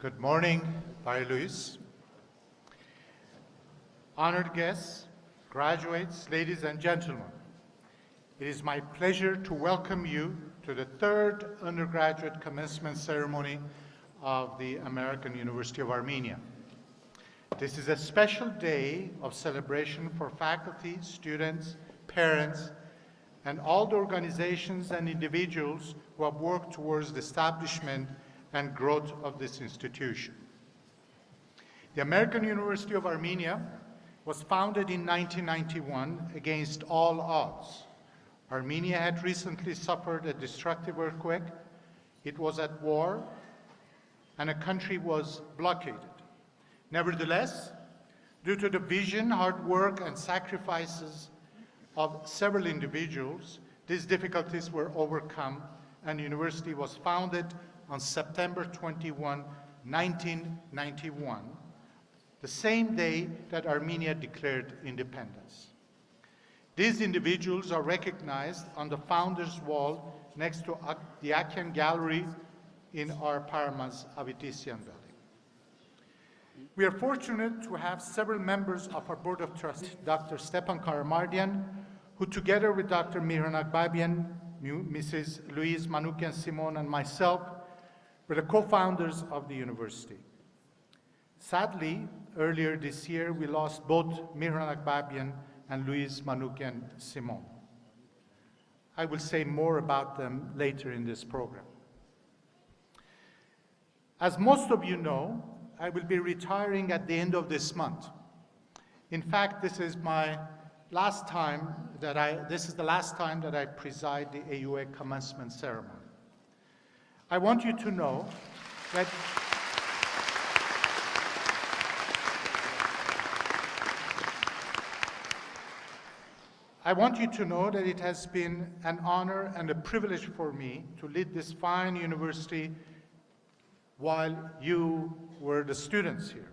Good morning, Marie-Louise. Honored guests, graduates, ladies and gentlemen, it is my pleasure to welcome you to the third undergraduate commencement ceremony of the American University of Armenia. This is a special day of celebration for faculty, students, parents, and all the organizations and individuals who have worked towards the establishment and growth of this institution. The American University of Armenia was founded in 1991 against all odds. Armenia had recently suffered a destructive earthquake, it was at war, and a country was blockaded. Nevertheless, due to the vision, hard work, and sacrifices of several individuals, these difficulties were overcome, and the university was founded on September 21, 1991, the same day that Armenia declared independence. These individuals are recognized on the Founders Wall next to the Akin Gallery in our Paramas Avitisyan building. We are fortunate to have several members of our Board of Trustees, Dr. Stepan Karamardian, who together with Dr. Mihran Akbabian, Mrs. Louise Manoukian-Simon, and myself, were the co-founders of the university. Sadly, earlier this year, we lost both Mihran Akbabian and Louise Manoukian-Simon. I will say more about them later in this program. As most of you know, I will be retiring at the end of this month. In fact, this is the last time that I preside the AUA commencement ceremony. I want you to know that it has been an honor and a privilege for me to lead this fine university while you were the students here.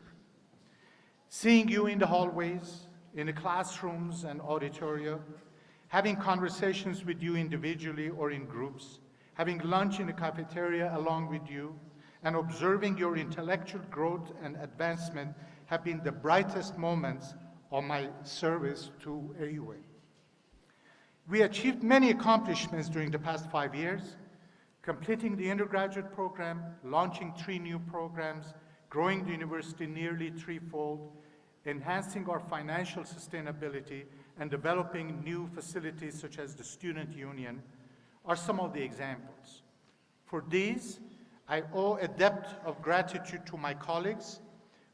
Seeing you in the hallways, in the classrooms and auditoria, having conversations with you individually or in groups, having lunch in the cafeteria along with you, and observing your intellectual growth and advancement have been the brightest moments of my service to AUA. We achieved many accomplishments during the past 5 years, completing the undergraduate program, launching 3 new programs, growing the university nearly threefold, enhancing our financial sustainability, and developing new facilities such as the Student Union are some of the examples. For these, I owe a debt of gratitude to my colleagues,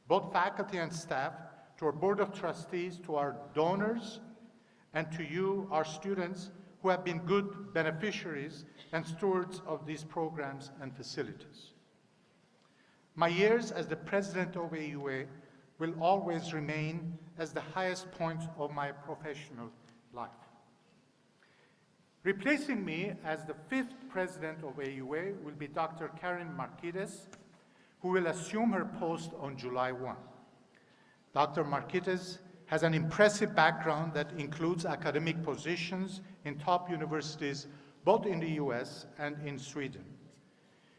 both faculty and staff, to our Board of Trustees, to our donors, and to you, our students, who have been good beneficiaries and stewards of these programs and facilities. My years as the president of AUA will always remain as the highest point of my professional life. Replacing me as the 5th president of AUA will be Dr. Karen Markides, who will assume her post on July 1. Dr. Markides has an impressive background that includes academic positions in top universities both in the US and in Sweden.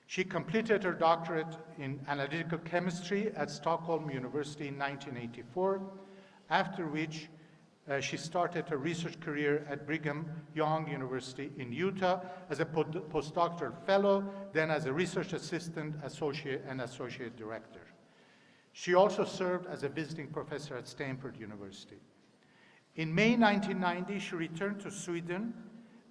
She completed her doctorate in analytical chemistry at Stockholm University in 1984, after which she started her research career at Brigham Young University in Utah as a postdoctoral fellow, then as a research assistant, associate director. She also served as a visiting professor at Stanford University. In May 1990, she returned to Sweden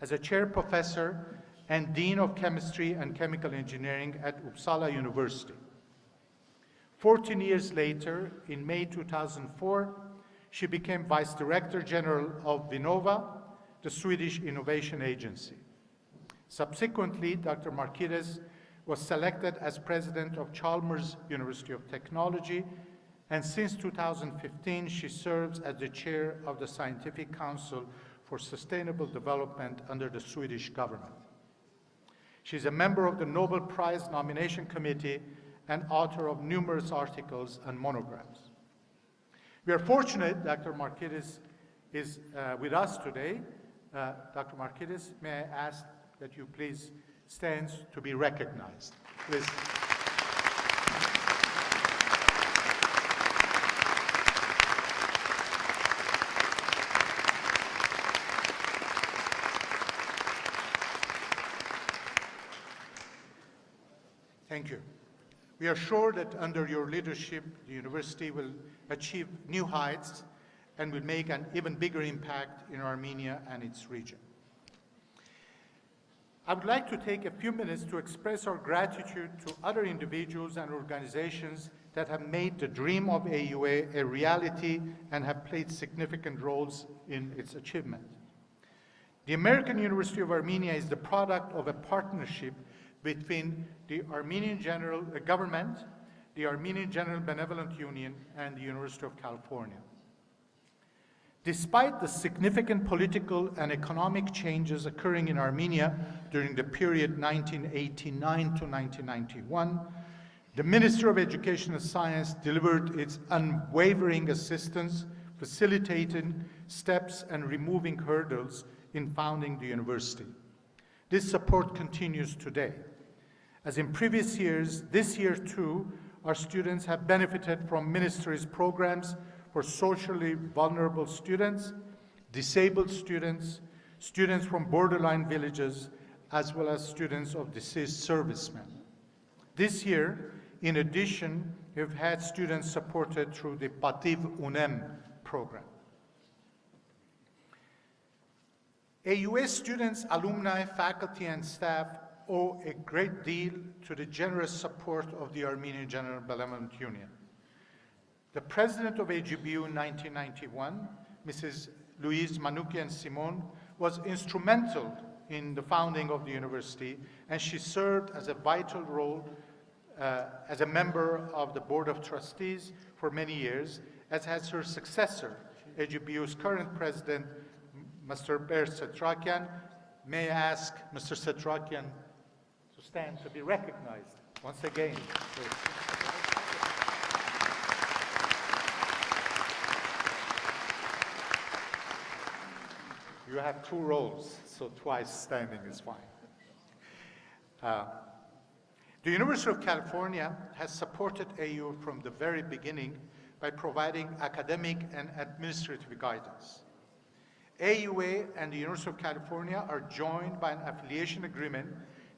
as a chair professor and dean of chemistry and chemical engineering at Uppsala University. 14 years later, in May 2004, she became Vice Director General of Vinnova, the Swedish innovation agency. Subsequently, Dr. Markides was selected as president of Chalmers University of Technology, and since 2015, she serves as the chair of the Scientific Council for Sustainable Development under the Swedish government. She's a member of the Nobel Prize nomination committee and author of numerous articles and monographs. We are fortunate Dr. Markides is with us today. Dr. Markides, may I ask that you please stand to be recognized? Please. Thank you. We are sure that under your leadership, the university will achieve new heights and will make an even bigger impact in Armenia and its region. I would like to take a few minutes to express our gratitude to other individuals and organizations that have made the dream of AUA a reality and have played significant roles in its achievement. The American University of Armenia is the product of a partnership between the Armenian General Government, the Armenian General Benevolent Union, and the University of California. Despite the significant political and economic changes occurring in Armenia during the period 1989 to 1991, the Ministry of Education and Science delivered its unwavering assistance, facilitating steps and removing hurdles in founding the university. This support continues today. As in previous years, this year too, our students have benefited from ministry's programs for socially vulnerable students, disabled students, students from borderline villages, as well as students of deceased servicemen. This year, in addition, we've had students supported through the Pativ UNEM program. AUA students, alumni, faculty, and staff owe a great deal to the generous support of the Armenian General Benevolent Union. The president of AGBU in 1991, Mrs. Louise Manoukian-Simon, was instrumental in the founding of the university, and she served as a vital role as a member of the Board of Trustees for many years, as has her successor, AGBU's current president, Mr. Ber Setrakian. May I ask Mr. Setrakian to stand to be recognized once again. You have two roles, so twice standing is fine. The University of California has supported AU from the very beginning by providing academic and administrative guidance. AUA and the University of California are joined by an affiliation agreement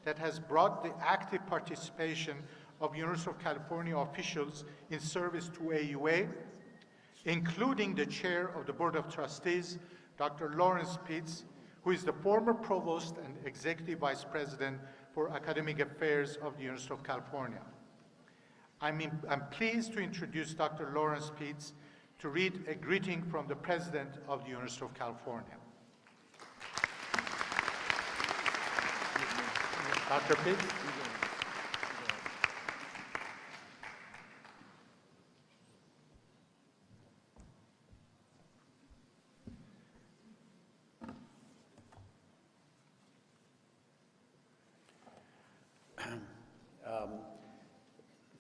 that has brought the active participation of University of California officials in service to AUA, including the chair of the Board of Trustees, Dr. Lawrence Pitts, who is the former provost and executive vice president for academic affairs of the University of California. I'm pleased to introduce Dr. Lawrence Pitts to read a greeting from the president of the University of California. Dr. Pitts.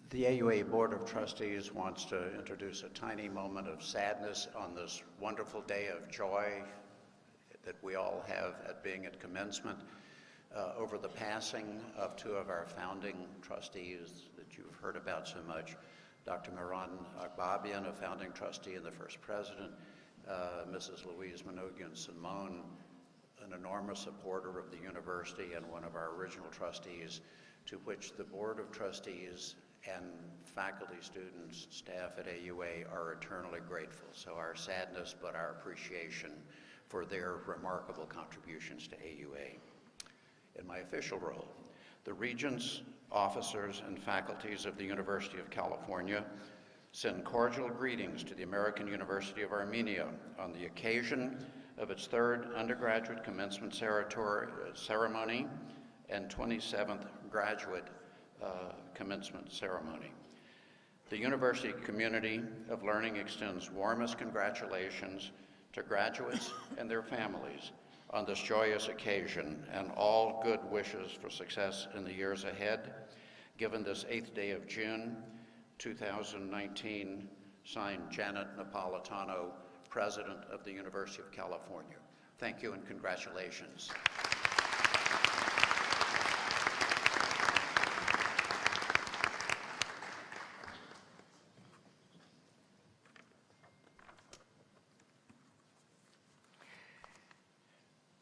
The AUA Board of Trustees wants to introduce a tiny moment of sadness on this wonderful day of joy that we all have at being at commencement over the passing of two of our founding trustees that you've heard about so much, Dr. Miran Akbabian, a founding trustee and the first president, Mrs. Louise Manoukian-Simon, an enormous supporter of the university and one of our original trustees, to which the Board of Trustees and faculty, students, staff at AUA are eternally grateful. So our sadness, but our appreciation for their remarkable contributions to AUA. In my official role, the regents, officers, and faculties of the University of California send cordial greetings to the American University of Armenia on the occasion of its third undergraduate commencement ceremony and 27th graduate commencement ceremony. The university community of learning extends warmest congratulations to graduates and their families on this joyous occasion, and all good wishes for success in the years ahead. Given this 8th day of June, 2019, signed Janet Napolitano, President of the University of California. Thank you and congratulations.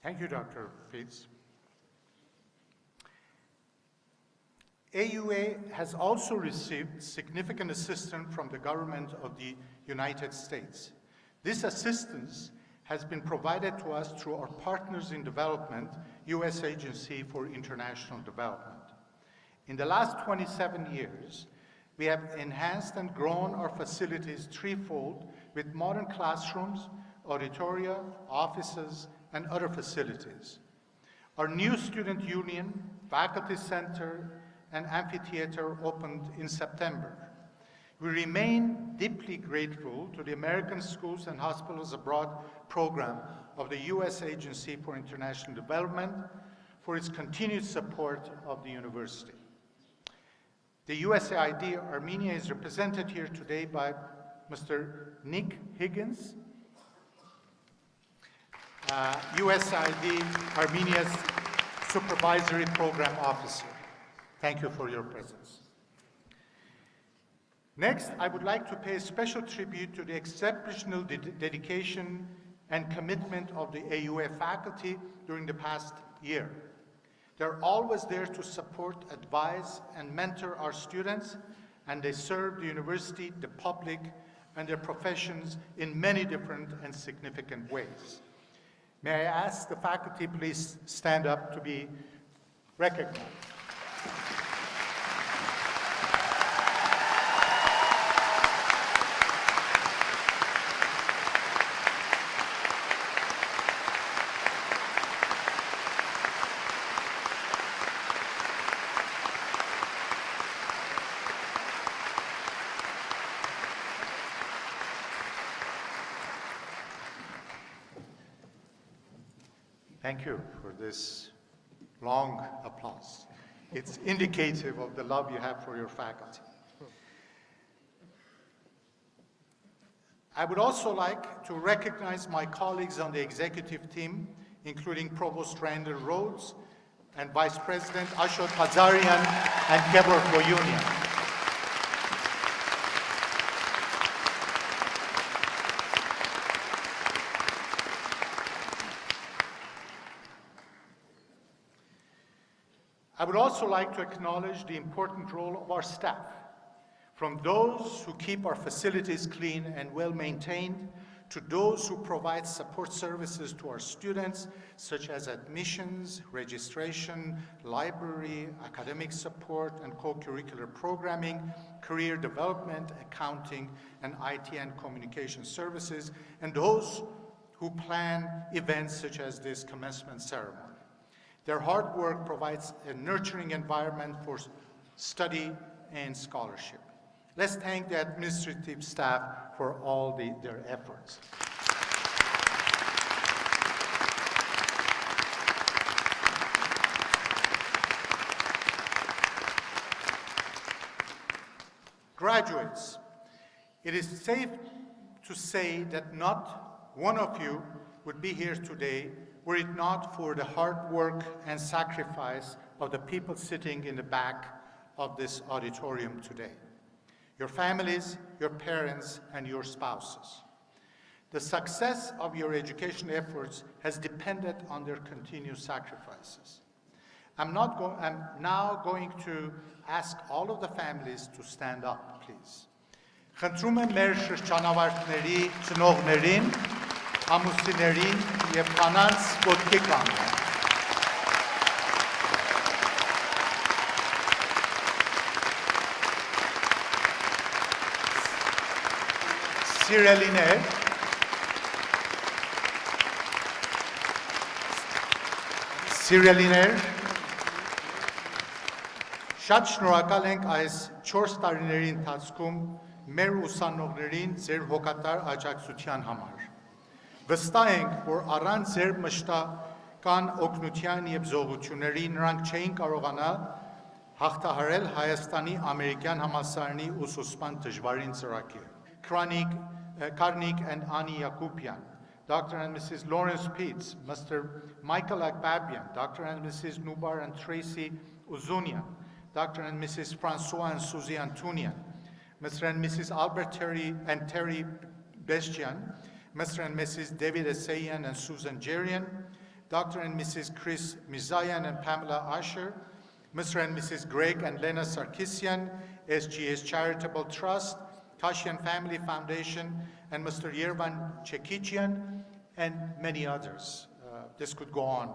Thank you, Dr. Pitts. AUA has also received significant assistance from the government of the United States. This assistance has been provided to us through our Partners in Development, U.S. Agency for International Development. In the last 27 years, we have enhanced and grown our facilities threefold with modern classrooms, auditoria, offices, and other facilities. Our new student union, faculty center, and amphitheater opened in September. We remain deeply grateful to the American Schools and Hospitals Abroad program of the U.S. Agency for International Development for its continued support of the university. The USAID Armenia is represented here today by Mr. Nick Higgins, USAID Armenia's Supervisory Program Officer. Thank you for your presence. Next, I would like to pay a special tribute to the exceptional dedication and commitment of the AUA faculty during the past year. They're always there to support, advise, and mentor our students, and they serve the university, the public, and their professions in many different and significant ways. May I ask the faculty please stand up to be recognized. Thank you for this long applause. It's indicative of the love you have for your faculty. I would also like to recognize my colleagues on the executive team, including Provost Randall Rhodes and Vice President Ashot Khazarian and Kebor Koyunian. I would also like to acknowledge the important role of our staff, from those who keep our facilities clean and well maintained, to those who provide support services to our students, such as admissions, registration, library, academic support, and co-curricular programming, career development, accounting, and IT and communication services, and those who plan events such as this commencement ceremony. Their hard work provides a nurturing environment for study and scholarship. Let's thank the administrative staff for all their efforts. Graduates, it is safe to say that not one of you would be here today were it not for the hard work and sacrifice of the people sitting in the back of this auditorium today. Your families, your parents, and your spouses. The success of your education efforts has depended on their continued sacrifices. I'm now going to ask all of the families to stand up, please. Խնդրում եմ մեր շրջանավարտների ծնողներին, ամուսիններին և կանանց ոտքի կանգնել։ Սիրելիներ, շատ շնորհակալ ենք այս 4 տարիների ընթացքում մեր ուսանողներին ձեր հոգատար աջակցության համար։ Վստահ ենք, որ առանց ձեր մշտական օգնության և զողությունների նրանք չէին կարողանա հաղթահարել Հայաստանի ամերիկյան համալսարանի ուսուցման դժվարին ծրագիրը։ Karnik and Ani Yakupian, Dr. and Mrs. Lawrence Pitts, Mr. Michael Akbabian, Dr. and Mrs. Nubar and Tracy Uzunian, Dr. and Mrs. Francois and Suzy Antunian, Mr. and Mrs. Albert Terry and Terry Bestian, Mr. and Mrs. David Essayan and Susan Jerian, Dr. and Mrs. Chris Mizayan and Pamela Asher, Mr. and Mrs. Greg and Lena Sarkisian, SGS Charitable Trust, Kashian Family Foundation, and Mr. Yervan Chekichian, and many others. This could go on.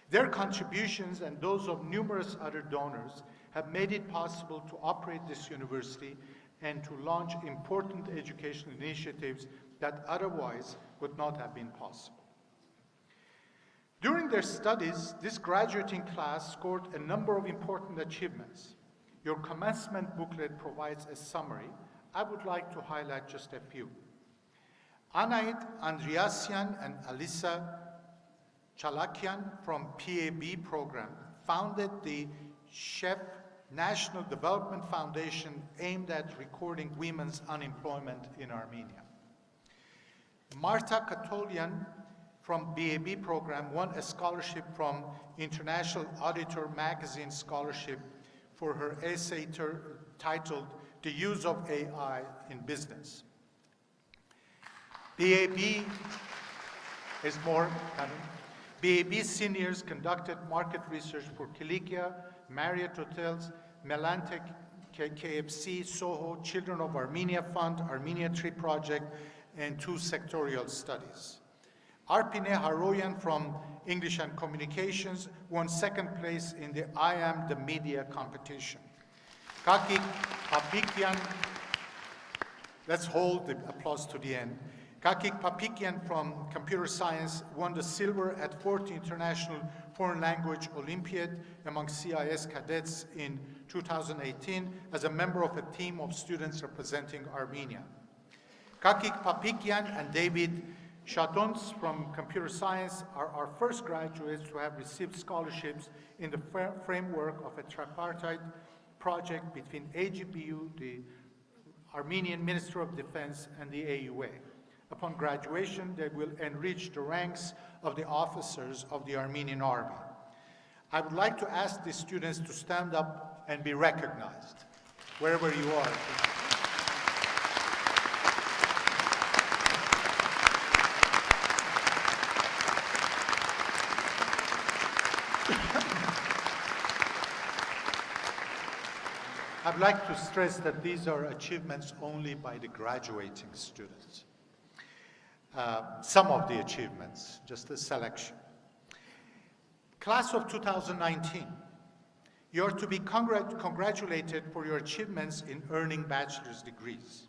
Their contributions and those of numerous other donors have made it possible to operate this university and to launch important educational initiatives that otherwise would not have been possible. During their studies, this graduating class scored a number of important achievements. Your commencement booklet provides a summary. I would like to highlight just a few. Anait Andriasian and Alisa Chalakian from PAB program founded the Chef National Development Foundation aimed at recording women's unemployment in Armenia. Marta Katolian from BAB program won a scholarship from International Auditor Magazine Scholarship for her essay titled The Use of AI in Business. BAB is more coming. BAB seniors conducted market research for Kilikia, Marriott Hotels, Melantic, KFC, Soho, Children of Armenia Fund, Armenia Tree Project, and 2 sectorial studies. Arpine Haroyan from English and Communications won 2nd place in the I Am the Media competition. Kakik Papikian, let's hold the applause to the end. Kakik Papikian from Computer Science won the silver at 4th International Foreign Language Olympiad among CIS cadets in 2018 as a member of a team of students representing Armenia. Kakik Papikian and David Chatons from Computer Science are our first graduates to have received scholarships in the framework of a tripartite project between AGPU, the Armenian Minister of Defense, and the AUA. Upon graduation, they will enrich the ranks of the officers of the Armenian Army. I would like to ask the students to stand up and be recognized, wherever you are. I'd like to stress that these are achievements only by the graduating students. Some of the achievements, just a selection. Class of 2019, you are to be congratulated for your achievements in earning bachelor's degrees.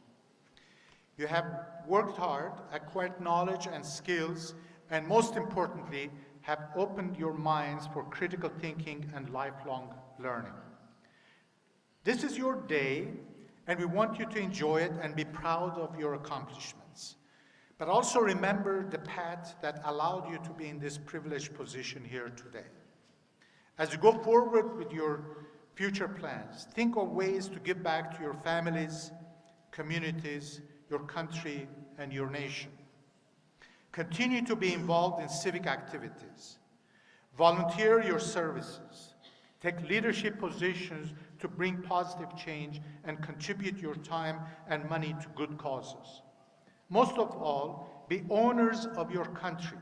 You have worked hard, acquired knowledge and skills, and most importantly, have opened your minds for critical thinking and lifelong learning. This is your day, and we want you to enjoy it and be proud of your accomplishments. But also remember the path that allowed you to be in this privileged position here today. As you go forward with your future plans, think of ways to give back to your families, communities, your country, and your nation. Continue to be involved in civic activities. Volunteer your services. Take leadership positions to bring positive change and contribute your time and money to good causes. Most of all, be owners of your country.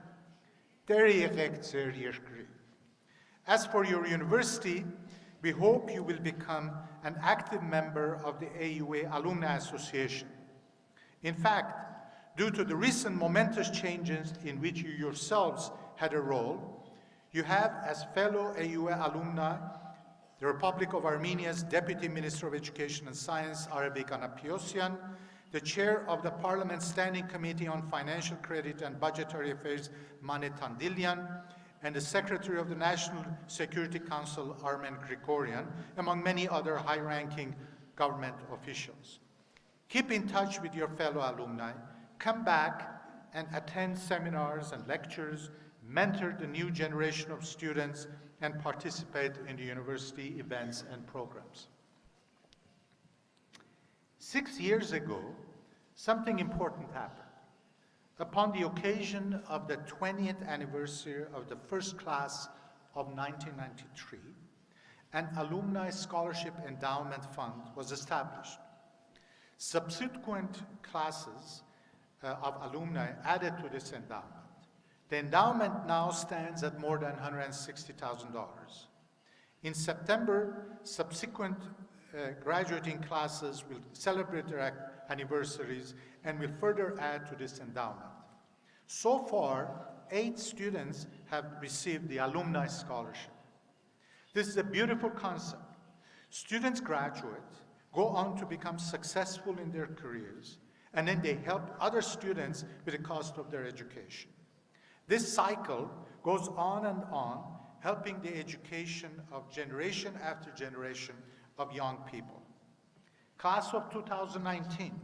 As for your university, we hope you will become an active member of the AUA Alumni Association. In fact, due to the recent momentous changes in which you yourselves had a role, you have, as fellow AUA alumni, the Republic of Armenia's Deputy Minister of Education and Science, Arabic Anapiosyan, the Chair of the Parliament Standing Committee on Financial Credit and Budgetary Affairs, Mane Tandilyan, and the Secretary of the National Security Council, Armen Grigoryan, among many other high-ranking government officials. Keep in touch with your fellow alumni, come back and attend seminars and lectures, mentor the new generation of students, and participate in the university events and programs. 6 years ago, something important happened. Upon the occasion of the 20th anniversary of the first class of 1993, an Alumni Scholarship Endowment Fund was established. Subsequent classes of alumni added to this endowment. The endowment now stands at more than $160,000. In September, subsequent graduating classes will celebrate their anniversaries and will further add to this endowment. So far, 8 students have received the Alumni Scholarship. This is a beautiful concept. Students graduate, go on to become successful in their careers, and then they help other students with the cost of their education. This cycle goes on, helping the education of generation after generation of young people. Class of 2019,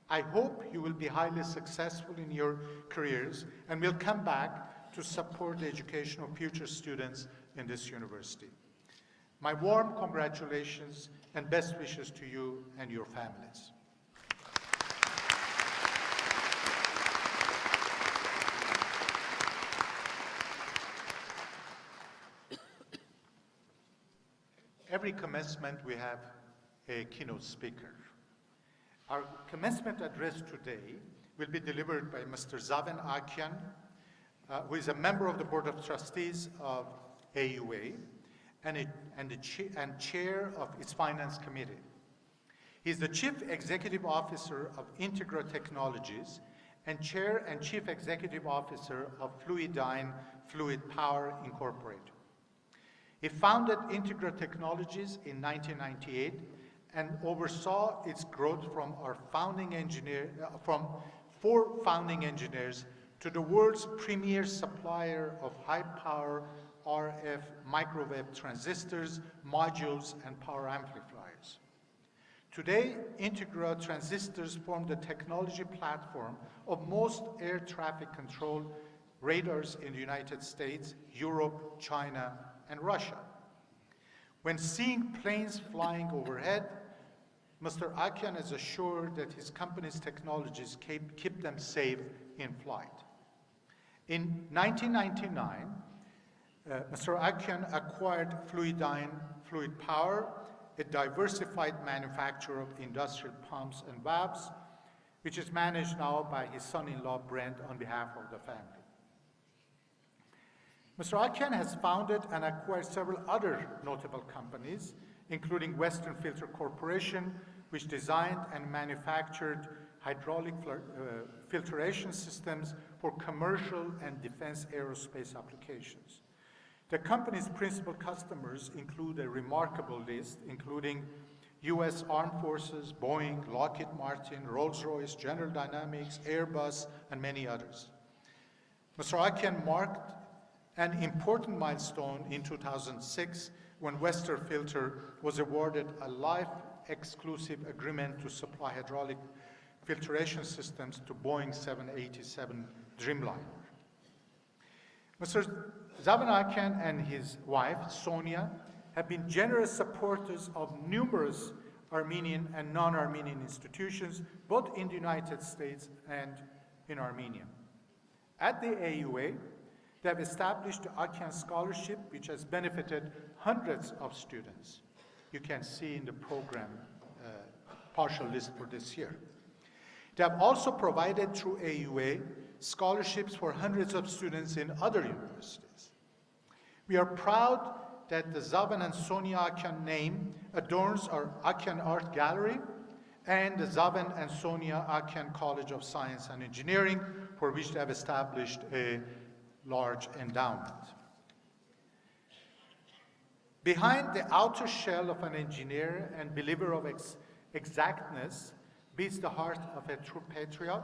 I hope you will be highly successful in your careers and will come back to support the education of future students in this university. My warm congratulations and best wishes to you and your families. Every commencement we have a keynote speaker. Our commencement address today will be delivered by Mr. Zaven Akyan, who is a member of the Board of Trustees of AUA and chair of its Finance Committee. He is the Chief Executive Officer of Integra Technologies and Chair and Chief Executive Officer of Fluidyne Fluid Power Incorporated. He founded Integra Technologies in 1998 and oversaw its growth from from 4 founding engineers to the world's premier supplier of high-power RF microwave transistors, modules, and power amplifiers. Today, Integra transistors form the technology platform of most air traffic control radars in the United States, Europe, China, and Russia. When seeing planes flying overhead, Mr. Akyan is assured that his company's technologies keep them safe in flight. In 1999, Mr. Akyan acquired Fluidyne Fluid Power, a diversified manufacturer of industrial pumps and valves, which is managed now by his son-in-law, Brent, on behalf of the family. Mr. Akyan has founded and acquired several other notable companies, including Western Filter Corporation, which designed and manufactured hydraulic filtration systems for commercial and defense aerospace applications. The company's principal customers include a remarkable list, including U.S. Armed Forces, Boeing, Lockheed Martin, Rolls-Royce, General Dynamics, Airbus, and many others. Mr. Akyan marked an important milestone in 2006 when Western Filter was awarded a life-exclusive agreement to supply hydraulic filtration systems to Boeing 787 Dreamliner. Mr. Zaven Akyan and his wife, Sonia, have been generous supporters of numerous Armenian and non-Armenian institutions, both in the United States and in Armenia. At the AUA, they have established the Akyan Scholarship, which has benefited hundreds of students. You can see in the program partial list for this year. They have also provided through AUA scholarships for hundreds of students in other universities. We are proud that the Zaven and Sonia Akyan name adorns our Akyan Art Gallery and the Zaven and Sonia Akyan College of Science and Engineering, for which they have established a large endowment. Behind the outer shell of an engineer and believer of exactness beats the heart of a true patriot,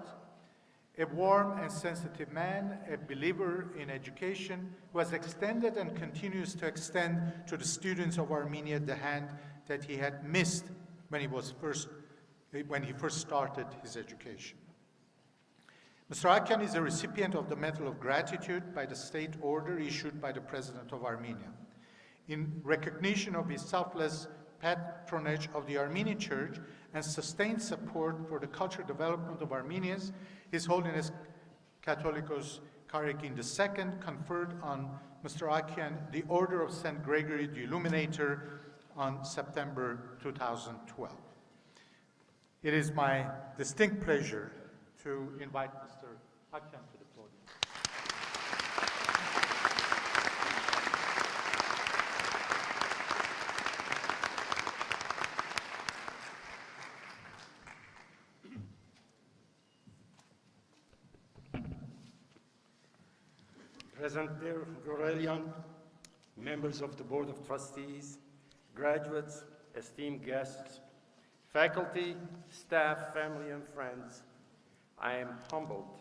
a warm and sensitive man, a believer in education, who has extended and continues to extend to the students of Armenia the hand that he had missed when he first started his education. Mr. Akyan is a recipient of the Medal of Gratitude by the state order issued by the President of Armenia. In recognition of his selfless patronage of the Armenian Church and sustained support for the cultural development of Armenians, His Holiness Catholicos Karakin II conferred on Mr. Akyan the Order of St. Gregory the Illuminator on September 2012. It is my distinct pleasure to invite Mr. Akyan to the podium. President Dear Gorelian, members of the Board of Trustees, graduates, esteemed guests, faculty, staff, family, and friends, I am humbled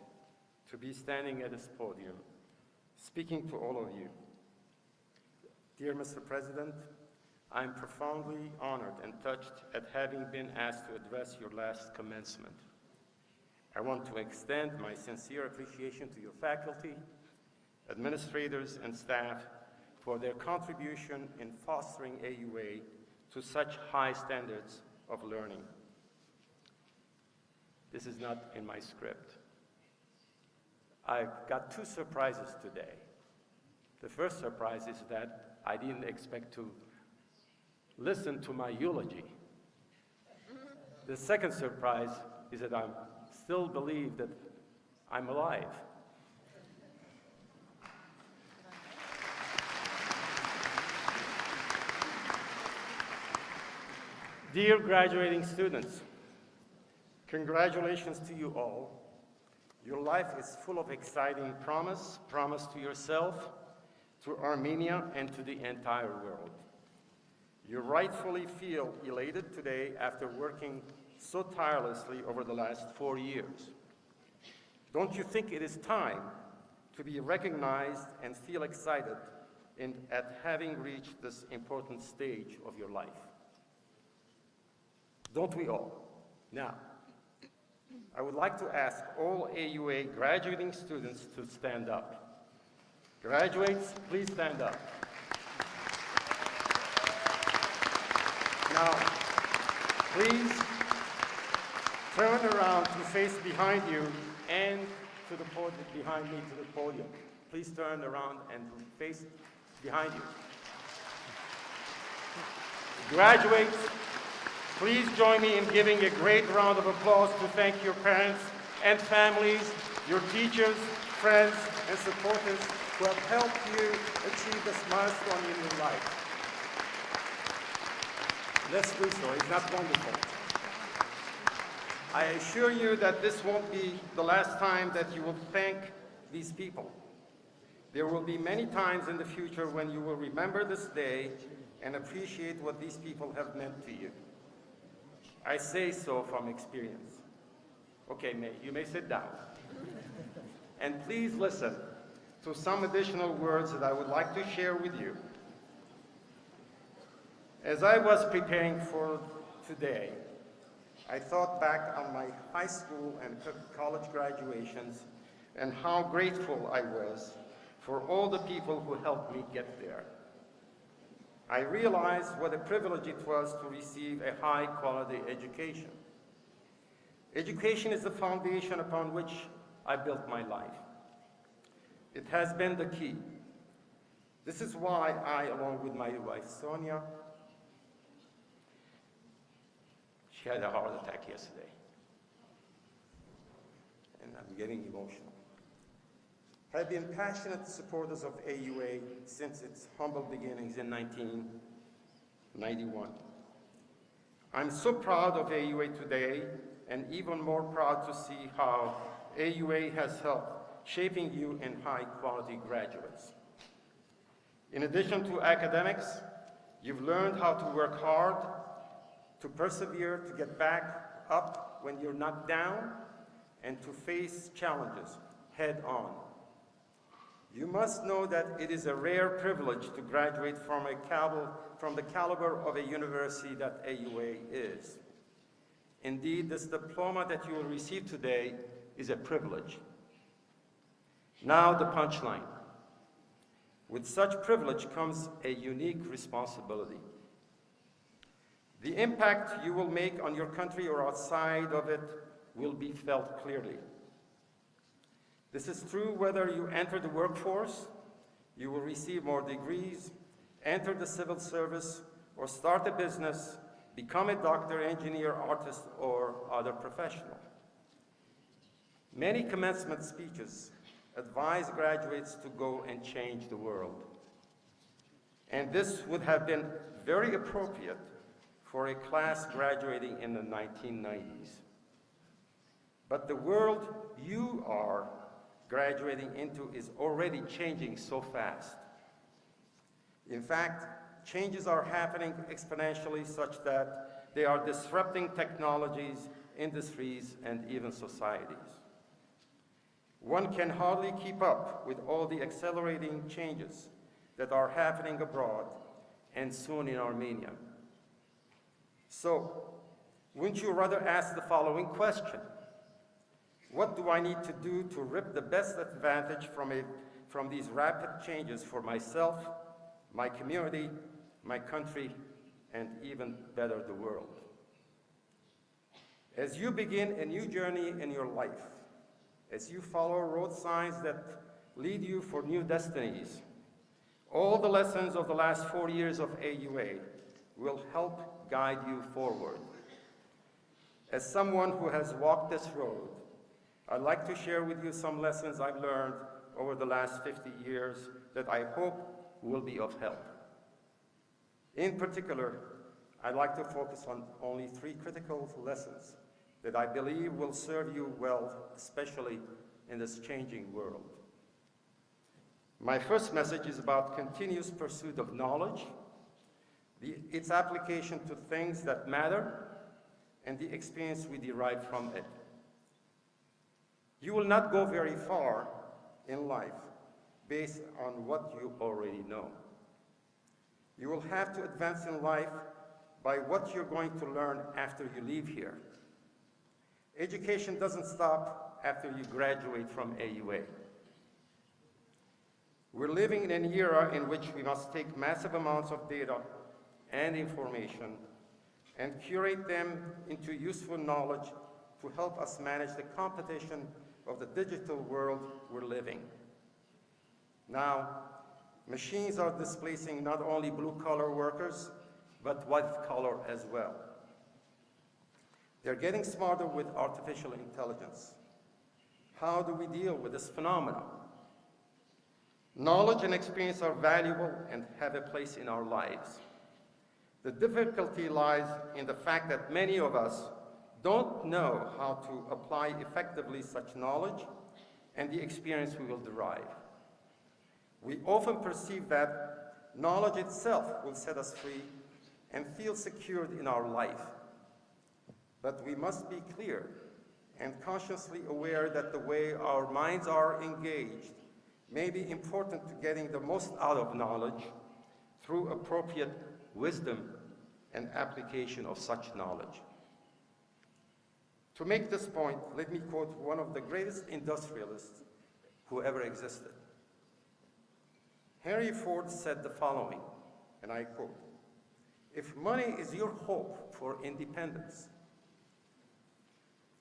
to be standing at this podium, speaking to all of you. Dear Mr. President, I am profoundly honored and touched at having been asked to address your last commencement. I want to extend my sincere appreciation to your faculty, administrators, and staff for their contribution in fostering AUA to such high standards of learning. This is not in my script. I've got two surprises today. The first surprise is that I didn't expect to listen to my eulogy. The second surprise is that I still believe that I'm alive. Dear graduating students, congratulations to you all. Your life is full of exciting promise to yourself, to Armenia, and to the entire world. You rightfully feel elated today after working so tirelessly over the last 4 years. Don't you think it is time to be recognized and feel excited at having reached this important stage of your life? Don't we all? Now, I would like to ask all AUA graduating students to stand up. Graduates, please stand up. Now, please turn around to face behind you and to the podium, behind me to the podium. Please turn around and face behind you. Graduates, please join me in giving a great round of applause to thank your parents and families, your teachers, friends, and supporters who have helped you achieve this milestone in your life. Let's do so. Isn't that wonderful? I assure you that this won't be the last time that you will thank these people. There will be many times in the future when you will remember this day and appreciate what these people have meant to you. I say so from experience. Okay, you may sit down. And please listen to some additional words that I would like to share with you. As I was preparing for today, I thought back on my high school and college graduations and how grateful I was for all the people who helped me get there. I realized what a privilege it was to receive a high-quality education. Education is the foundation upon which I built my life. It has been the key. This is why I, along with my wife Sonia, she had a heart attack yesterday, and I'm getting emotional. Have been passionate supporters of AUA since its humble beginnings in 1991. I'm so proud of AUA today, and even more proud to see how AUA has helped shaping you in high-quality graduates. In addition to academics, you've learned how to work hard, to persevere, to get back up when you're knocked down, and to face challenges head-on. You must know that it is a rare privilege to graduate from the caliber of a university that AUA is. Indeed, this diploma that you will receive today is a privilege. Now the punchline. With such privilege comes a unique responsibility. The impact you will make on your country or outside of it will be felt clearly. This is true whether you enter the workforce, you will receive more degrees, enter the civil service, or start a business, become a doctor, engineer, artist, or other professional. Many commencement speeches advise graduates to go and change the world. And this would have been very appropriate for a class graduating in the 1990s. But the world you are graduating into is already changing so fast. In fact, changes are happening exponentially such that they are disrupting technologies, industries, and even societies. One can hardly keep up with all the accelerating changes that are happening abroad and soon in Armenia. So, wouldn't you rather ask the following question? What do I need to do to reap the best advantage from these rapid changes for myself, my community, my country, and even better, the world? As you begin a new journey in your life, as you follow road signs that lead you for new destinies, all the lessons of the last 4 years of AUA will help guide you forward. As someone who has walked this road, I'd like to share with you some lessons I've learned over the last 50 years that I hope will be of help. In particular, I'd like to focus on only 3 critical lessons that I believe will serve you well, especially in this changing world. My first message is about continuous pursuit of knowledge, its application to things that matter, and the experience we derive from it. You will not go very far in life based on what you already know. You will have to advance in life by what you're going to learn after you leave here. Education doesn't stop after you graduate from AUA. We're living in an era in which we must take massive amounts of data and information and curate them into useful knowledge to help us manage the competition of the digital world we're living. Now, machines are displacing not only blue-collar workers, but white-collar as well. They're getting smarter with artificial intelligence. How do we deal with this phenomenon? Knowledge and experience are valuable and have a place in our lives. The difficulty lies in the fact that many of us don't know how to apply effectively such knowledge and the experience we will derive. We often perceive that knowledge itself will set us free and feel secured in our life. But we must be clear and consciously aware that the way our minds are engaged may be important to getting the most out of knowledge through appropriate wisdom and application of such knowledge. To make this point, let me quote one of the greatest industrialists who ever existed. Henry Ford said the following, and I quote, "If money is your hope for independence,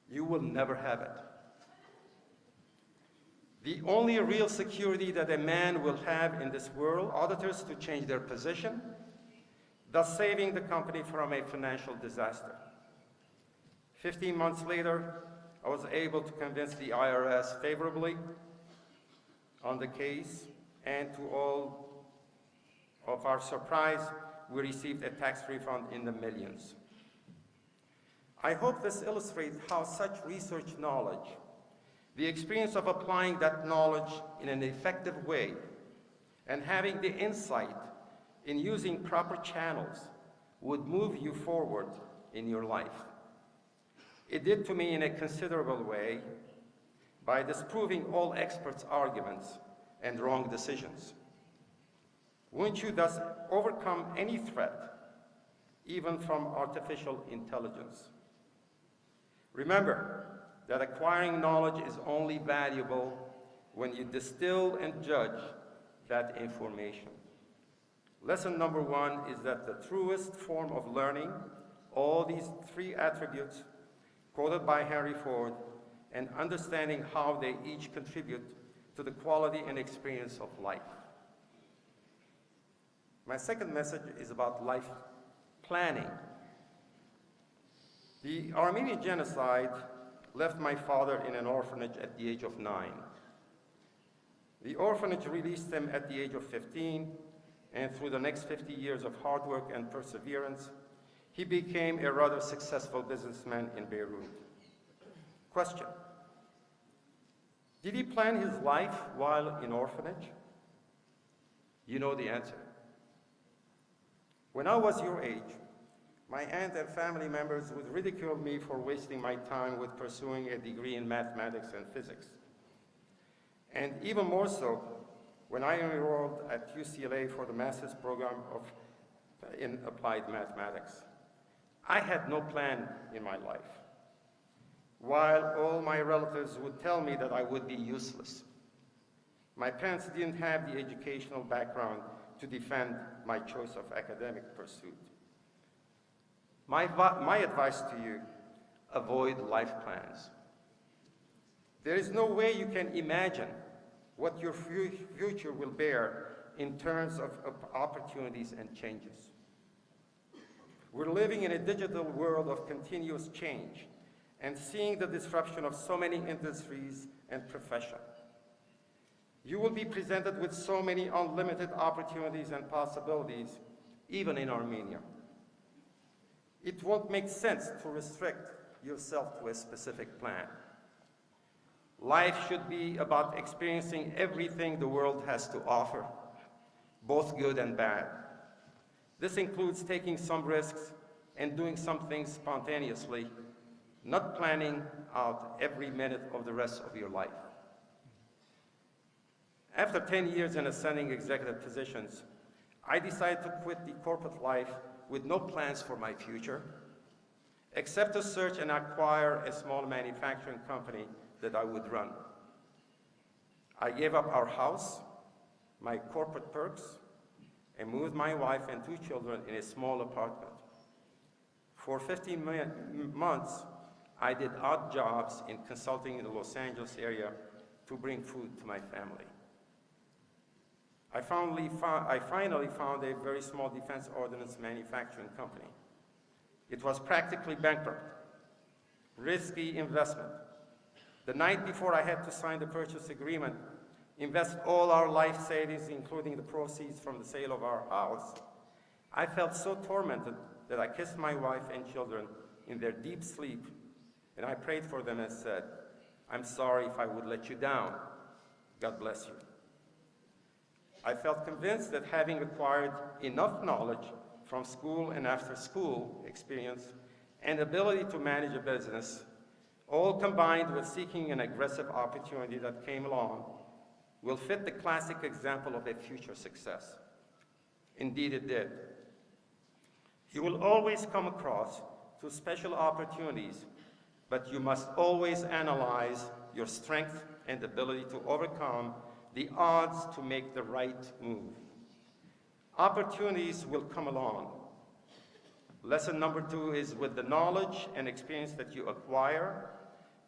you will never have it. The only real security that a man will have in this world, auditors to change their position, thus saving the company from a financial disaster." 15 months later, I was able to convince the IRS favorably on the case, and to all of our surprise, we received a tax refund in the millions. I hope this illustrates how such research knowledge, the experience of applying that knowledge in an effective way, and having the insight in using proper channels would move you forward in your life. It did to me in a considerable way by disproving all experts' arguments and wrong decisions. Wouldn't you thus overcome any threat, even from artificial intelligence? Remember that acquiring knowledge is only valuable when you distill and judge that information. Lesson number 1 is that the truest form of learning, all these 3 attributes quoted by Henry Ford, and understanding how they each contribute to the quality and experience of life. My second message is about life planning. The Armenian genocide left my father in an orphanage at the age of 9. The orphanage released him at the age of 15, and through the next 50 years of hard work and perseverance, he became a rather successful businessman in Beirut. Question: Did he plan his life while in orphanage? You know the answer. When I was your age, my aunt and family members would ridicule me for wasting my time with pursuing a degree in mathematics and physics. And even more so, when I enrolled at UCLA for the master's program in applied mathematics. I had no plan in my life, while all my relatives would tell me that I would be useless. My parents didn't have the educational background to defend my choice of academic pursuit. My advice to you, avoid life plans. There is no way you can imagine what your future will bear in terms of opportunities and changes. We're living in a digital world of continuous change and seeing the disruption of so many industries and professions. You will be presented with so many unlimited opportunities and possibilities, even in Armenia. It won't make sense to restrict yourself to a specific plan. Life should be about experiencing everything the world has to offer, both good and bad. This includes taking some risks and doing some things spontaneously, not planning out every minute of the rest of your life. After 10 years in ascending executive positions, I decided to quit the corporate life with no plans for my future, except to search and acquire a small manufacturing company that I would run. I gave up our house, my corporate perks, and moved my wife and 2 children in a small apartment. For 15 months, I did odd jobs in consulting in the Los Angeles area to bring food to my family. I finally found a very small defense ordnance manufacturing company. It was practically bankrupt, risky investment. The night before I had to sign the purchase agreement, invest all our life savings, including the proceeds from the sale of our house, I felt so tormented that I kissed my wife and children in their deep sleep, and I prayed for them and said, "I'm sorry if I would let you down. God bless you." I felt convinced that having acquired enough knowledge from school and after school experience and ability to manage a business, all combined with seeking an aggressive opportunity that came along, will fit the classic example of a future success. Indeed, it did. You will always come across to special opportunities, but you must always analyze your strength and ability to overcome the odds to make the right move. Opportunities will come along. Lesson number 2 is with the knowledge and experience that you acquire,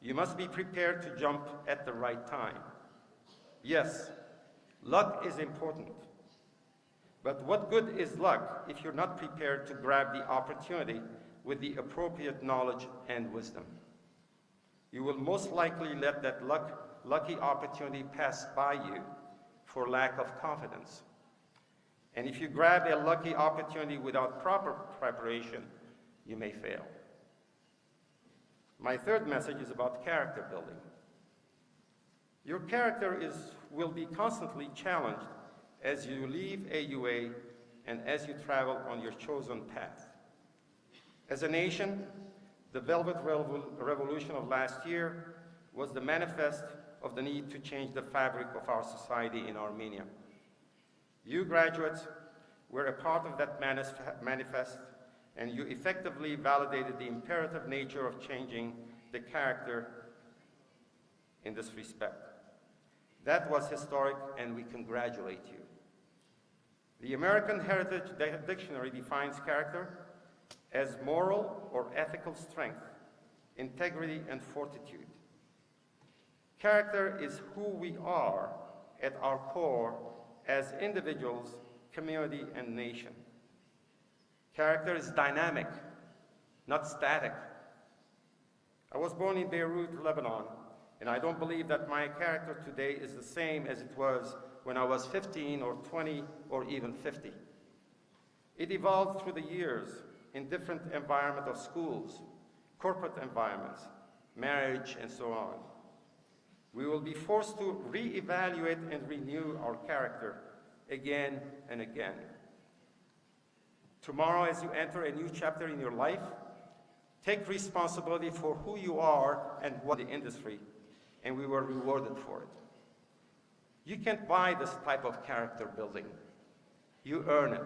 you must be prepared to jump at the right time. Yes, luck is important. But what good is luck if you're not prepared to grab the opportunity with the appropriate knowledge and wisdom? You will most likely let that lucky opportunity pass by you for lack of confidence. And if you grab a lucky opportunity without proper preparation, you may fail. My third message is about character building. Your character will be constantly challenged as you leave AUA and as you travel on your chosen path. As a nation, the Velvet Revolution of last year was the manifest of the need to change the fabric of our society in Armenia. You graduates were a part of that manifest, and you effectively validated the imperative nature of changing the character in this respect. That was historic, and we congratulate you. The American Heritage Dictionary defines character as moral or ethical strength, integrity, and fortitude. Character is who we are at our core as individuals, community, and nation. Character is dynamic, not static. I was born in Beirut, Lebanon, and I don't believe that my character today is the same as it was when I was 15 or 20 or even 50. It evolved through the years in different environments of schools, corporate environments, marriage, and so on. We will be forced to reevaluate and renew our character again and again. Tomorrow, as you enter a new chapter in your life, take responsibility for who you are and what the industry, and we were rewarded for it. You can't buy this type of character building. You earn it.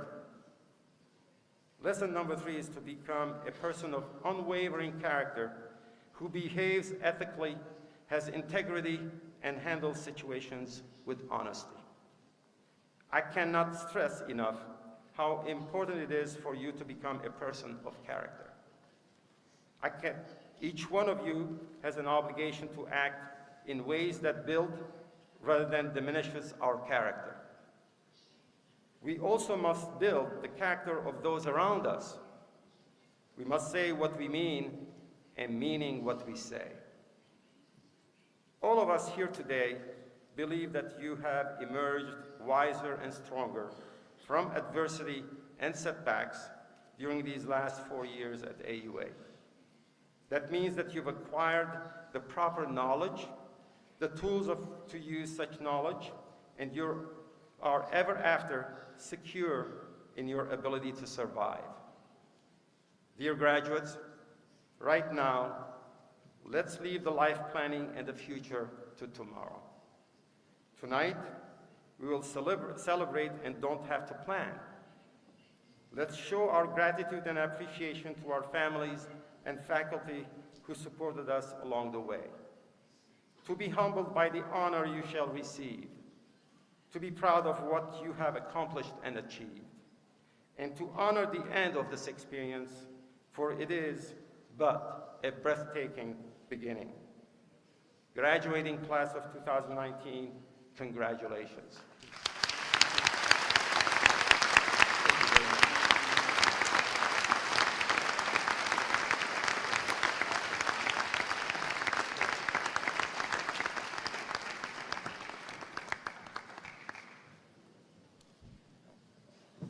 Lesson number 3 is to become a person of unwavering character who behaves ethically, has integrity, and handles situations with honesty. I cannot stress enough how important it is for you to become a person of character. Each one of you has an obligation to act in ways that build rather than diminishes our character. We also must build the character of those around us. We must say what we mean and meaning what we say. All of us here today believe that you have emerged wiser and stronger from adversity and setbacks during these last 4 years at AUA. That means that you've acquired the proper knowledge, the tools to use such knowledge, and you are ever after secure in your ability to survive. Dear graduates, right now, let's leave the life planning and the future to tomorrow. Tonight, we will celebrate and don't have to plan. Let's show our gratitude and appreciation to our families and faculty who supported us along the way. To be humbled by the honor you shall receive, to be proud of what you have accomplished and achieved, and to honor the end of this experience, for it is but a breathtaking beginning. Graduating class of 2019, congratulations.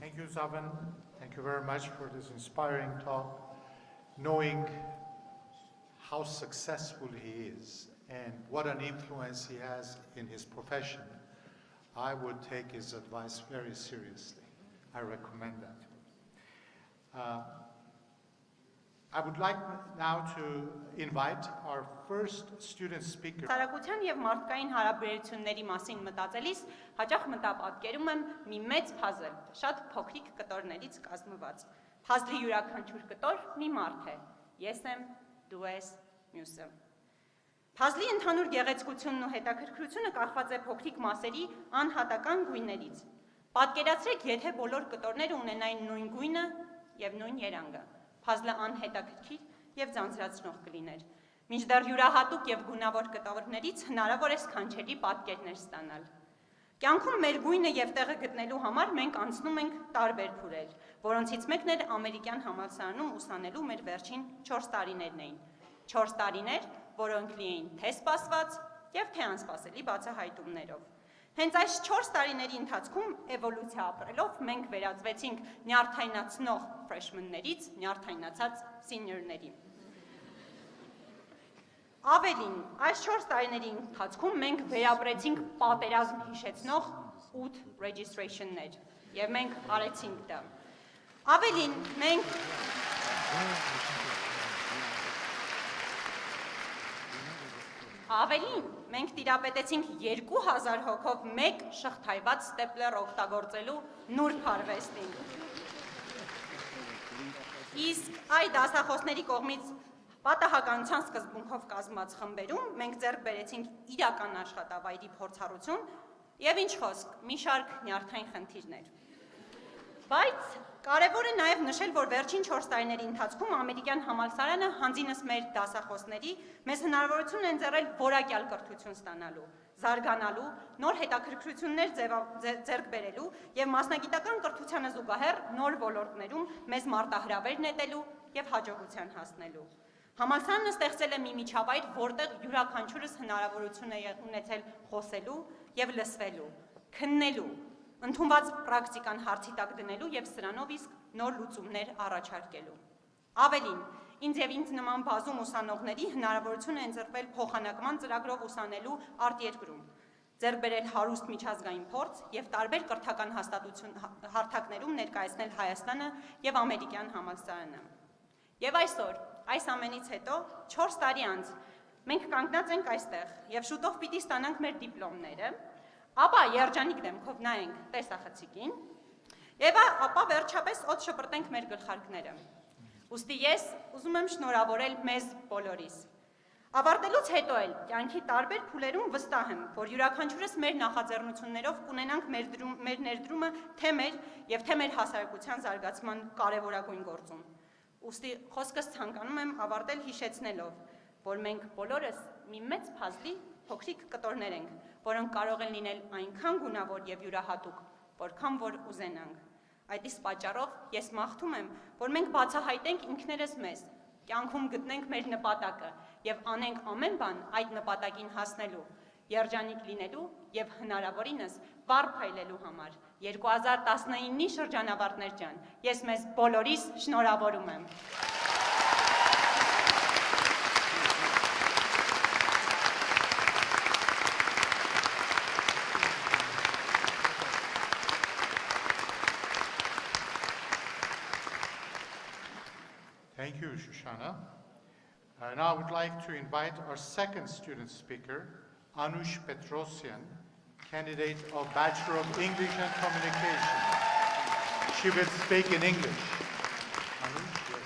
Thank you, Zaven. Thank you very much for this inspiring talk. Knowing how successful he is and what an influence he has in his profession, I would take his advice very seriously. I recommend that. I would like now to invite our first student speaker. Տարակության եւ մարդկային հարաբերությունների մասին մտածելիս հաճախ մտապատկերում եմ մի մեծ փազլ, շատ փոքրիկ կտորներից կազմված։ Փազլի յուրաքանչյուր կտոր մի մարդ է։ Ես եմ, դու ես, մյուսը։ Փազլի ընդհանուր գեղեցկությունն ու հետաքրքրությունը կախված է փոքրիկ մասերի անհատական գույներից։ Պատկերացրեք, եթե բոլոր կտորները ունենային նույն գույնը եւ նույն երանգը։ Փազլը անհետաքրքիր եւ ձանձրացնող կլիներ։ Մինչդեռ յուրահատուկ եւ գունավոր կտորներից հնարավոր է սքանչելի պատկերներ ստանալ։ Կյանքում մեր գույնը եւ տեղը գտնելու համար մենք անցնում ենք տարբեր փուլեր, որոնցից մեկն էր ամերիկյան համալսարանում ուսանելու մեր վերջին 4 տարիներն էին։ 4 տարիներ, որոնք լի էին թե սպասված եւ թե անսպասելի բացահայտումներով։ Հենց այս 4 տարիների ընթացքում էվոլյուցիա ապրելով մենք վերածվեցինք նյարդայնացնող ֆրեշմեններից նյարդայնացած սինիորների։ Ավելին, այս 4 տարիների ընթացքում մենք վերապրեցինք պատերազմ հիշեցնող 8 registration-ներ եւ մենք արեցինք դա։ Ավելին, մենք տիրապետեցինք 2000 հոգով մեկ շղթայված ստեպլեր օգտագործելու նուրբ արվեստին։ Իսկ այդ դասախոսների կողմից պատահականության սկզբունքով կազմած խմբերում մենք ձեռք բերեցինք իրական աշխատավայրի փորձառություն եւ ինչ խոսք, մի շարք նյարդային խնդիրներ։ Բայց կարևոր է նաև նշել, որ վերջին 4 տարիների ընթացքում ամերիկյան համալսարանը հանձինս մեր դասախոսների մեզ հնարավորություն են ընձեռել որակյալ կրթություն ստանալու, զարգանալու, նոր հետաքրքրություններ ձեռք բերելու եւ մասնագիտական կրթությանը զուգահեռ նոր ոլորտներում մեզ մարտահրավեր նետելու եւ հաջողության հասնելու։ Համալսարանը ստեղծել է մի միջավայր, որտեղ յուրաքանչյուրս հնարավորություն է ունեցել խոսելու եւ լսվելու, քննելու, ընդունված պրակտիկան հարցի տակ դնելու եւ սրանով իսկ նոր լուծումներ առաջարկելու։ Ավելին, Ինձ եւ ինձ նման բազում ուսանողների հնարավորություն է ընձեռվել փոխանակման ծրագրով ուսանելու արտերկրում, ձեռք բերել հարուստ միջազգային փորձ եւ տարբեր կրթական հարթակներում ներկայացնել Հայաստանը եւ ամերիկյան համալսարանը։ Եվ այսօր, այս ամենից հետո 4 տարի անց մենք կանգնած ենք այստեղ եւ շուտով պիտի ստանանք մեր դիպլոմները, ապա երջանիկ դեմքով նայենք տեսախցիկին եւ ապա վերջապես օդ շպրտենք մեր գլխարկները։ Ուստի ես ուզում եմ շնորհավորել մեզ բոլորիս։ Ավարտելուց հետո էլ կյանքի տարբեր փուլերում վստահ եմ, որ յուրաքանչյուրս մեր նախաձեռնություններով կունենանք մեր ներդրումը թե մեր եւ թե մեր հասարակության զարգացման կարևորագույն գործում։ Ուստի խոսքս ցանկանում եմ ավարտել հիշեցնելով, որ մենք բոլորս մի մեծ փազլի փոքրիկ կտորներ ենք, որոնք կարող են լինել այնքան գունավոր եւ յուրահատուկ, որքան որ ուզենանք։ Այդ իսկ պատճառով ես մաղթում եմ, որ մենք բացահայտենք ինքներս մեզ, կյանքում գտնենք մեր նպատակը եւ անենք ամեն բան այդ նպատակին հասնելու, երջանիկ լինելու եւ հնարավորինս վառ փայլելու համար։ 2019-ի շրջանավարտներ ջան, ես մեզ բոլորիս շնորհավորում եմ։ Thank you, Shoshana. Now I would like to invite our second student speaker, Anush Petrosyan, candidate of Bachelor of English and Communication. She will speak in English. Anush, yes.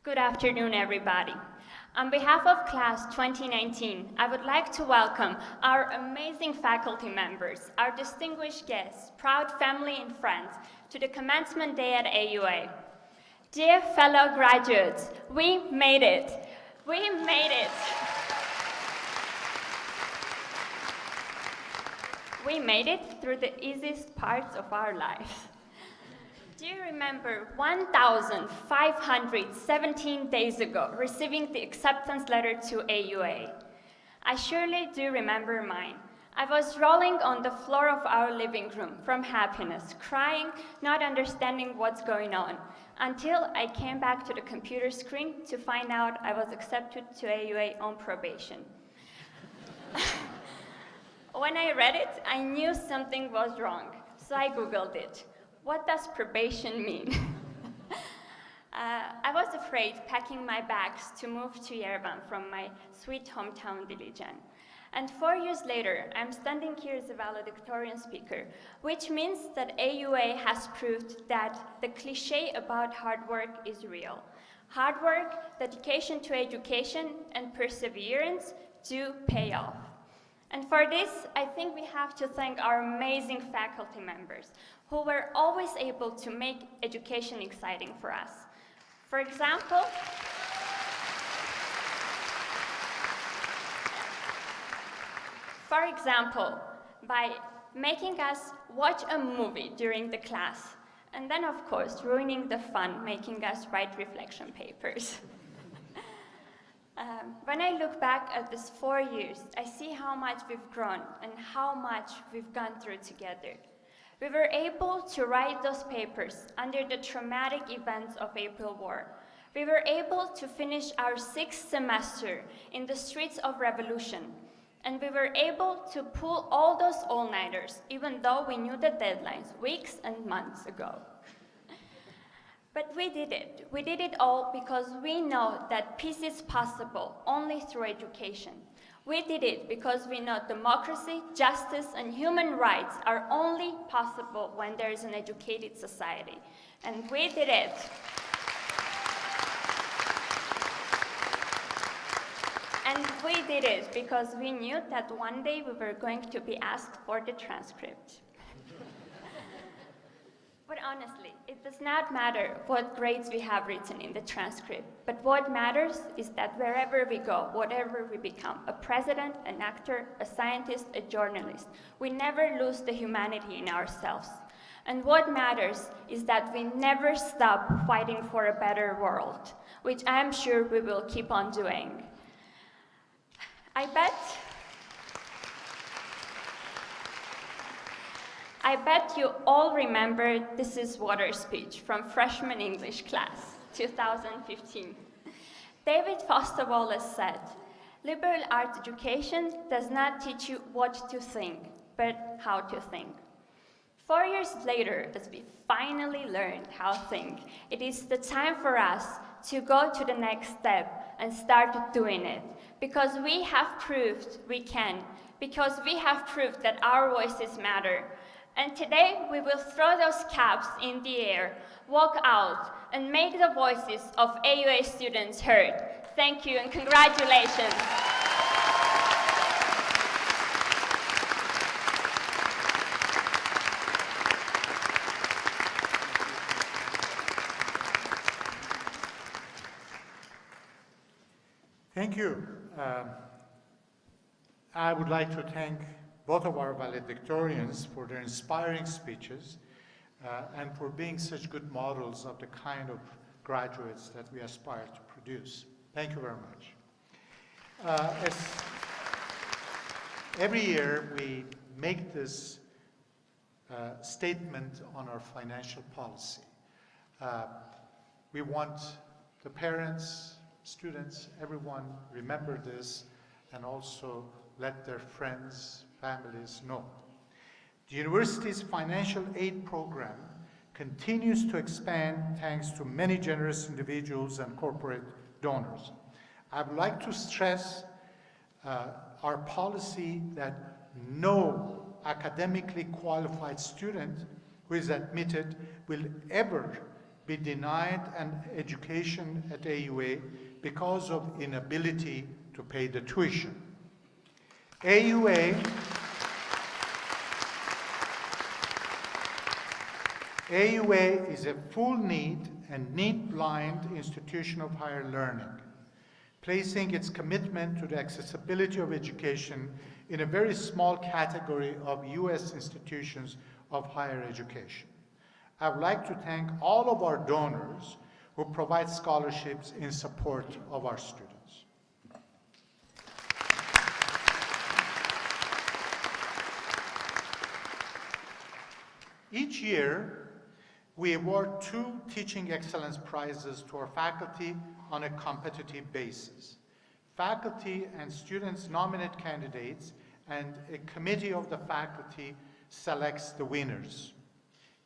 Good afternoon, everybody. On behalf of Class 2019, I would like to welcome our amazing faculty members, our distinguished guests, proud family and friends, to the commencement day at AUA. Dear fellow graduates, we made it. We made it. We made it through the easiest parts of our life. Do you remember 1,517 days ago receiving the acceptance letter to AUA? I surely do remember mine. I was rolling on the floor of our living room from happiness, crying, not understanding what's going on, until I came back to the computer screen to find out I was accepted to AUA on probation. When I read it, I knew something was wrong, so I Googled it. What does probation mean? I was afraid packing my bags to move to Yerevan from my sweet hometown Dilijan. And 4 years later, I'm standing here as a valedictorian speaker, which means that AUA has proved that the cliche about hard work is real. Hard work, dedication to education, and perseverance do pay off. And for this, I think we have to thank our amazing faculty members who were always able to make education exciting for us. For example, by making us watch a movie during the class, and then of course ruining the fun, making us write reflection papers. When I look back at these 4 years, I see how much we've grown and how much we've gone through together. We were able to write those papers under the traumatic events of April War. We were able to finish our 6th semester in the streets of revolution. And we were able to pull all those all-nighters, even though we knew the deadlines weeks and months ago. But we did it. We did it all because we know that peace is possible only through education. We did it because we know democracy, justice, and human rights are only possible when there is an educated society. And we did it. And we did it because we knew that one day we were going to be asked for the transcript. But honestly, it does not matter what grades we have written in the transcript, but what matters is that wherever we go, whatever we become, a president, an actor, a scientist, a journalist, we never lose the humanity in ourselves. And what matters is that we never stop fighting for a better world, which I am sure we will keep on doing. I bet I bet you all remember This Is Water speech from freshman English class, 2015. David Foster Wallace said, "Liberal arts education does not teach you what to think, but how to think." 4 years later, as we finally learned how to think, it is the time for us to go to the next step and start doing it. Because we have proved we can. Because we have proved that our voices matter. And today, we will throw those caps in the air, walk out, and make the voices of AUA students heard. Thank you and congratulations. Thank you. I would like to thank both of our valedictorians for their inspiring speeches and for being such good models of the kind of graduates that we aspire to produce. Thank you very much. As every year, we make this statement on our financial policy. We want the parents, students, everyone remember this and also let their friends, families know. The university's financial aid program continues to expand thanks to many generous individuals and corporate donors. I would like to stress our policy that no academically qualified student who is admitted will ever be denied an education at AUA because of inability to pay the tuition. AUA is a full need and need-blind institution of higher learning, placing its commitment to the accessibility of education in a very small category of U.S. institutions of higher education. I would like to thank all of our donors who provide scholarships in support of our students. Each year, we award 2 Teaching Excellence Prizes to our faculty on a competitive basis. Faculty and students nominate candidates, and a committee of the faculty selects the winners.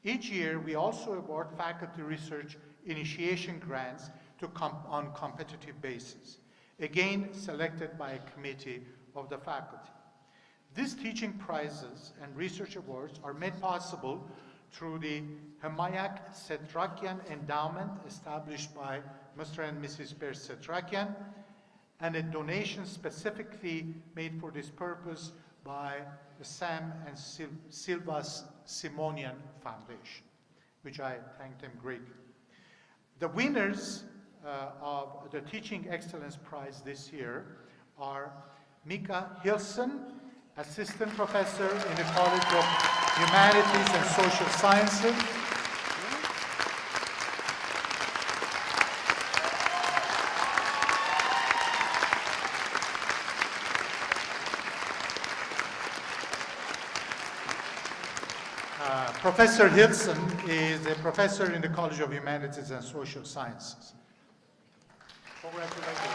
Each year, we also award faculty research initiation grants on competitive basis, again selected by a committee of the faculty. These teaching prizes and research awards are made possible through the Hamayak Setrakian Endowment established by Mr. and Mrs. Ber Setrakian, and a donation specifically made for this purpose by the Sam and Silva Simonian Foundation, which I thank them greatly. The winners of the Teaching Excellence Prize this year are Mika Hilson, Assistant Professor in the College of Humanities and Social Sciences, Professor Hilson is a professor in the College of Humanities and Social Sciences. Congratulations.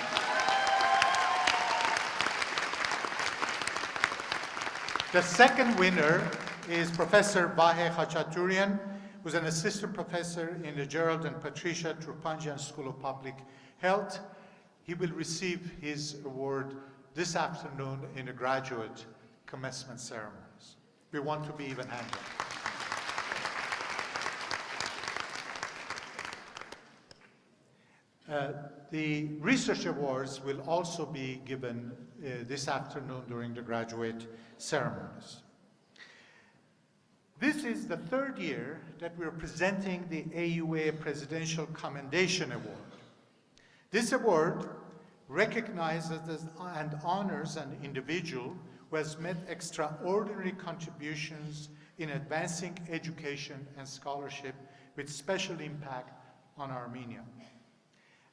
The second winner is Professor Vahe Khachaturian, who's an assistant professor in the Gerald and Patricia Turpanjian School of Public Health. He will receive his award this afternoon in the graduate commencement ceremonies. We want to be even-handed. The research awards will also be given this afternoon during the graduate ceremonies. This is the 3rd year that we're presenting the AUA Presidential Commendation Award. This award recognizes and honors an individual who has made extraordinary contributions in advancing education and scholarship with special impact on Armenia.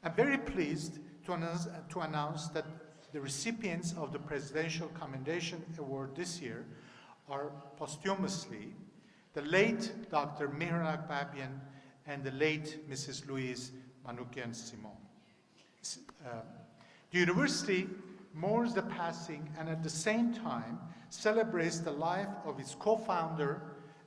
I'm very pleased to announce that the recipients of the Presidential Commendation Award this year are posthumously the late Dr. Mihran Akbabian and the late Mrs. Louise Manoukian-Simon. The university mourns the passing and at the same time celebrates the life of its co-founder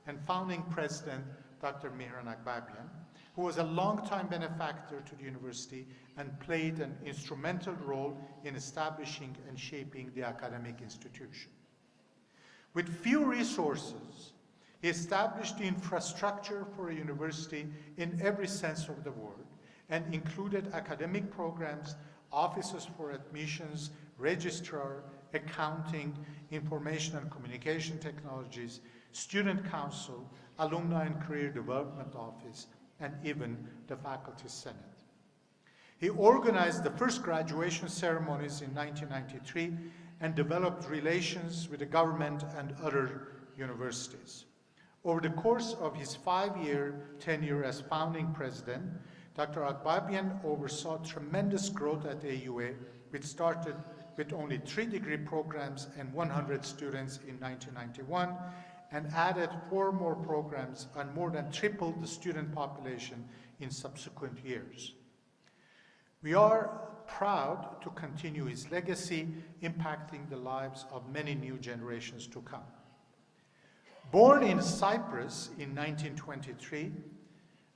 and founding president, Dr. Mihran Akbabian, who was a longtime benefactor to the university and played an instrumental role in establishing and shaping the academic institution. With few resources, he established the infrastructure for a university in every sense of the word and included academic programs, offices for admissions, registrar, accounting, information and communication technologies, student council, alumni and career development office, and even the faculty senate. He organized the first graduation ceremonies in 1993 and developed relations with the government and other universities. Over the course of his 5-year tenure as founding president, Dr. Akbabian oversaw tremendous growth at AUA, which started with only 3 degree programs and 100 students in 1991, and added 4 more programs and more than tripled the student population in subsequent years. We are proud to continue his legacy, impacting the lives of many new generations to come. Born in Cyprus in 1923,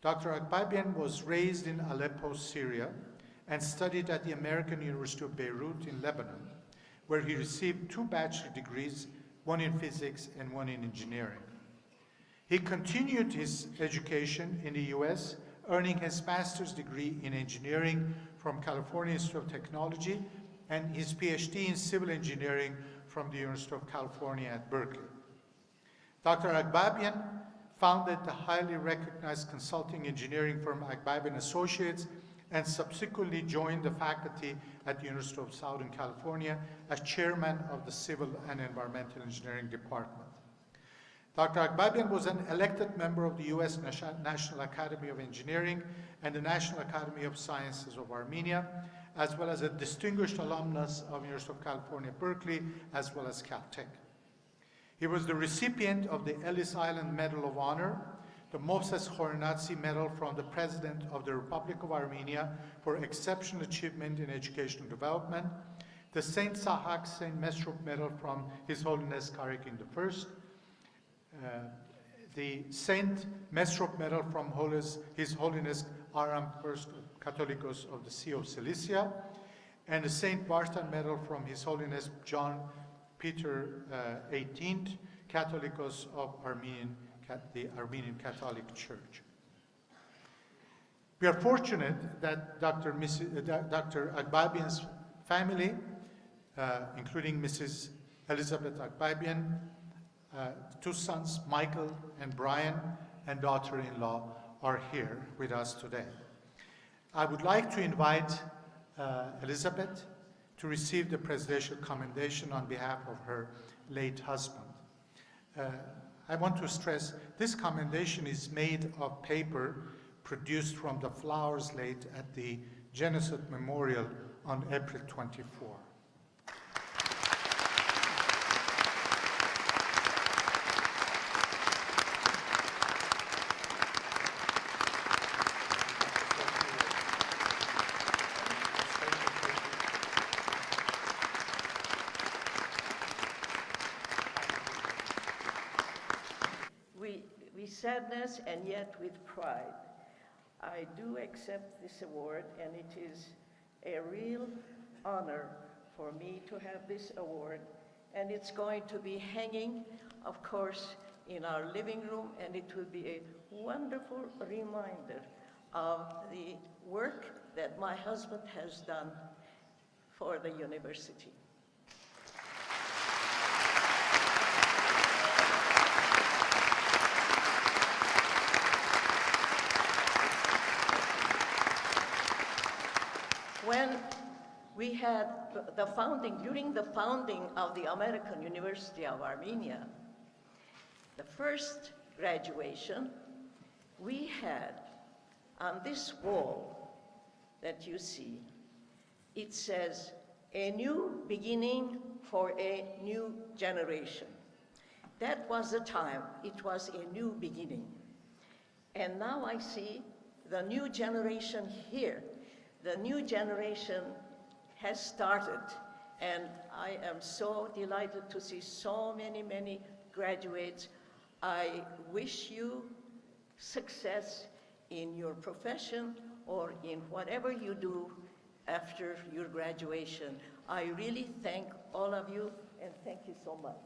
Dr. Akbabian was raised in Aleppo, Syria, and studied at the American University of Beirut in Lebanon, where he received 2 bachelor degrees, one in physics and one in engineering. He continued his education in the US, earning his master's degree in engineering from California Institute of Technology and his PhD in civil engineering from the University of California at Berkeley. Dr. Akbabian founded the highly recognized consulting engineering firm Akbabian Associates and subsequently joined the faculty at the University of Southern California as chairman of the Civil and Environmental Engineering Department. Dr. Akbabian was an elected member of the U.S. National Academy of Engineering and the National Academy of Sciences of Armenia, as well as a distinguished alumnus of the University of California, Berkeley, as well as Caltech. He was the recipient of the Ellis Island Medal of Honor, the Moses Khorenatsi Medal from the President of the Republic of Armenia for exceptional achievement in educational development, the Saint Sahak Saint Mesrop Medal from His Holiness Karakin I, the Saint Mesrop Medal from His Holiness Aram I Catholicos of the See of Cilicia, and the Saint Barton Medal from His Holiness John Peter 18th, Catholicos of the Armenian Catholic Church. We are fortunate that Dr. Akbabian's family, including Mrs. Elizabeth Akbabian, 2 sons, Michael and Brian, and daughter-in-law, are here with us today. I would like to invite Elizabeth to receive the presidential commendation on behalf of her late husband. I want to stress this commendation is made of paper produced from the flowers laid at the Genocide Memorial on April 24. With sadness and yet with pride, I do accept this award, and it is a real honor for me to have this award, and it's going to be hanging, of course, in our living room, and it will be a wonderful reminder of the work that my husband has done for the university. When we had during the founding of the American University of Armenia, the first graduation, we had on this wall that you see, it says, "A new beginning for a new generation." That was the time. It was a new beginning. And now I see the new generation here. The new generation has started. And I am so delighted to see so many, many graduates. I wish you success in your profession or in whatever you do after your graduation. I really thank all of you, and thank you so much.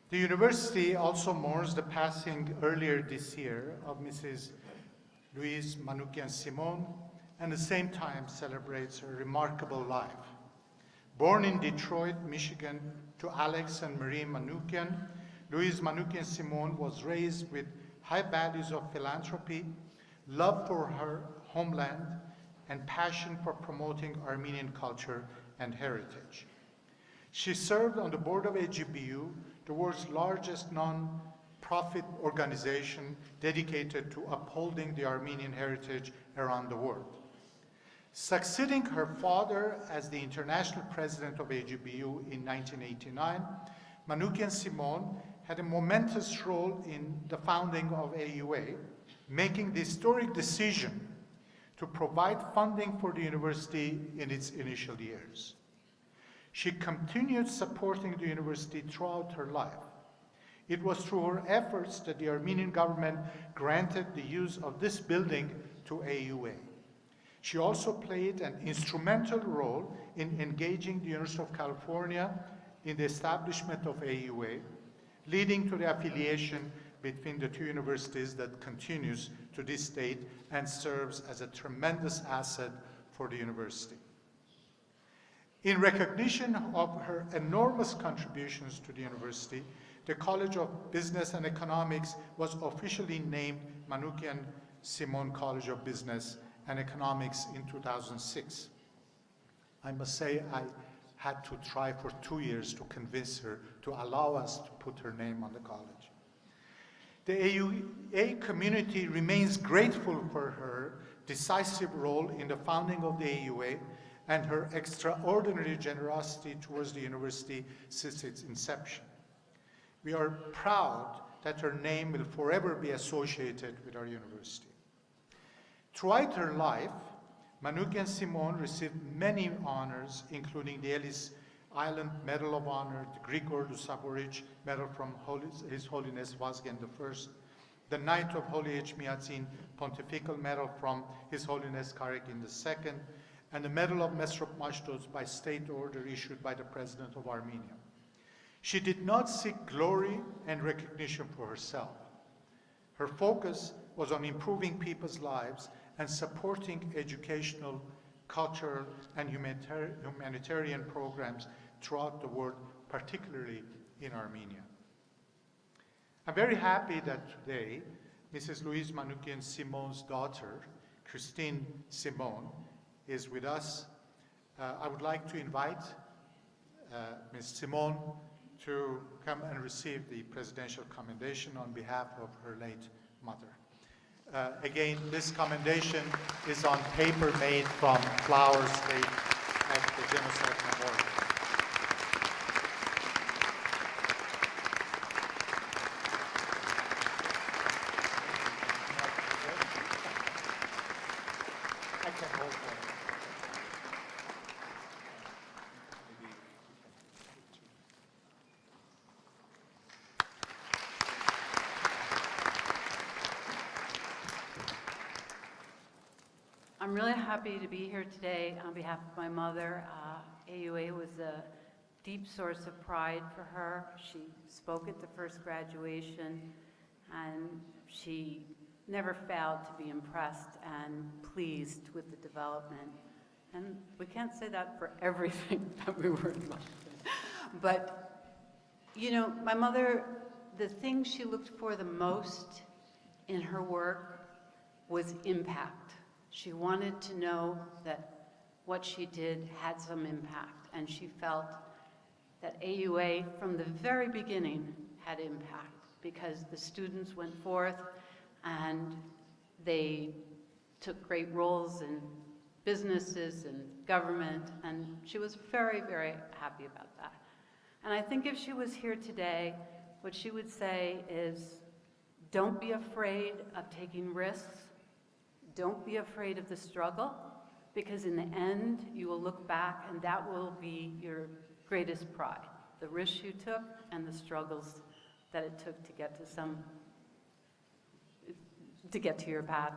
The university also mourns the passing earlier this year of Mrs. Louise Manoukian-Simon, and at the same time celebrates her remarkable life. Born in Detroit, Michigan, to Alex and Marie Manoukian, Louise Manoukian-Simon was raised with high values of philanthropy, love for her homeland, and passion for promoting Armenian culture and heritage. She served on the board of AGBU, the world's largest non-profit organization dedicated to upholding the Armenian heritage around the world. Succeeding her father as the international president of AGBU in 1989, Manoukian-Simon had a momentous role in the founding of AUA, making the historic decision to provide funding for the university in its initial years. She continued supporting the university throughout her life. It was through her efforts that the Armenian government granted the use of this building to AUA. She also played an instrumental role in engaging the University of California in the establishment of AUA, leading to the affiliation between the two universities that continues to this date and serves as a tremendous asset for the university. In recognition of her enormous contributions to the university, the College of Business and Economics was officially named Manoukian-Simon College of Business and Economics in 2006. I must say I had to try for 2 years to convince her to allow us to put her name on the college. The AUA community remains grateful for her decisive role in the founding of the AUA and her extraordinary generosity towards the university since its inception. We are proud that her name will forever be associated with our university. Throughout her life, Manoukian-Simon received many honors, including the Ellis Island Medal of Honor, the Grigor Lusaboric Medal from His Holiness Vazgen I, the Knight of Holy Echmiadzin Pontifical Medal from His Holiness Karekin II, and the Medal of Mesrop Mashtos by state order issued by the President of Armenia. She did not seek glory and recognition for herself. Her focus was on improving people's lives and supporting educational, cultural, and humanitarian programs throughout the world, particularly in Armenia. I'm very happy that today, Mrs. Louise Manoukian-Simon's daughter, Christine Simon, is with us. I would like to invite Ms. Simon to come and receive the presidential commendation on behalf of her late mother. Again, this commendation is on paper made from flowers laid at the Genocide Memorial. I can hold that. I'm really happy to be here today on behalf of my mother. AUA was a deep source of pride for her. She spoke at the first graduation, and she never failed to be impressed and pleased with the development. And we can't say that for everything that we were involved in. But, you know, my mother, the thing she looked for the most in her work was impact. She wanted to know that what she did had some impact, and she felt that AUA from the very beginning had impact because the students went forth and they took great roles in businesses and government, and she was very, very happy about that. And I think if she was here today, what she would say is, don't be afraid of taking risks. Don't be afraid of the struggle, because in the end, you will look back and that will be your greatest pride. The risks you took and the struggles that it took to get to your path.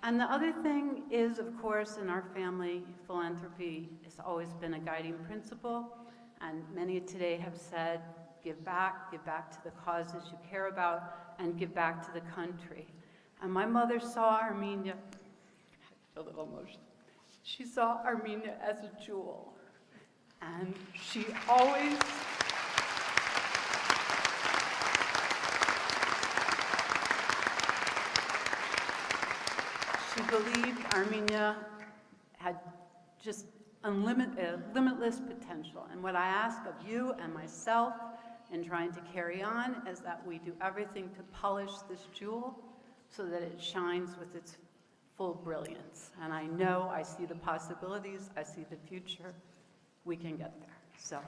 And the other thing is, of course, in our family, philanthropy has always been a guiding principle. And many today have said, give back to the causes you care about, and give back to the country. And my mother saw Armenia, I feel a little emotional. She saw Armenia as a jewel. And she always, she believed Armenia had just limitless potential. And what I ask of you and myself in trying to carry on is that we do everything to polish this jewel so that it shines with its full brilliance. And I know, I see the possibilities, I see the future. We can get there. So.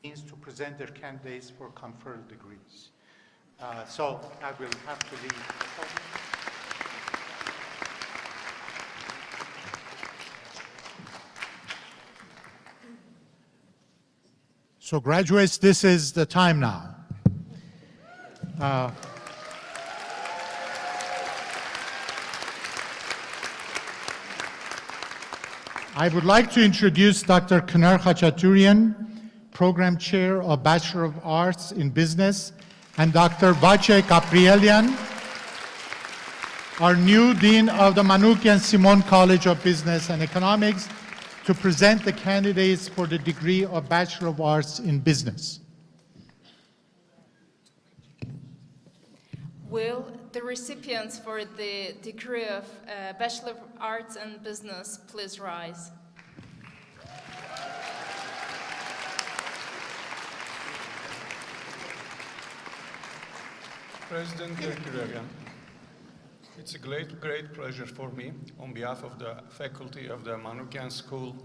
Means to present their candidates for conferred degrees. So I will have to leave the podium. So graduates, this is the time now. I would like to introduce Dr. Kanar Khachaturian, Program Chair of Bachelor of Arts in Business, and Dr. Vache Gabrielian, our new Dean of the Manoukian Simon College of Business and Economics, to present the candidates for the degree of Bachelor of Arts in Business. Will the recipients for the degree of Bachelor of Arts in Business please rise? President Kirkiragan, it's a great pleasure for me, on behalf of the faculty of the Manoukian School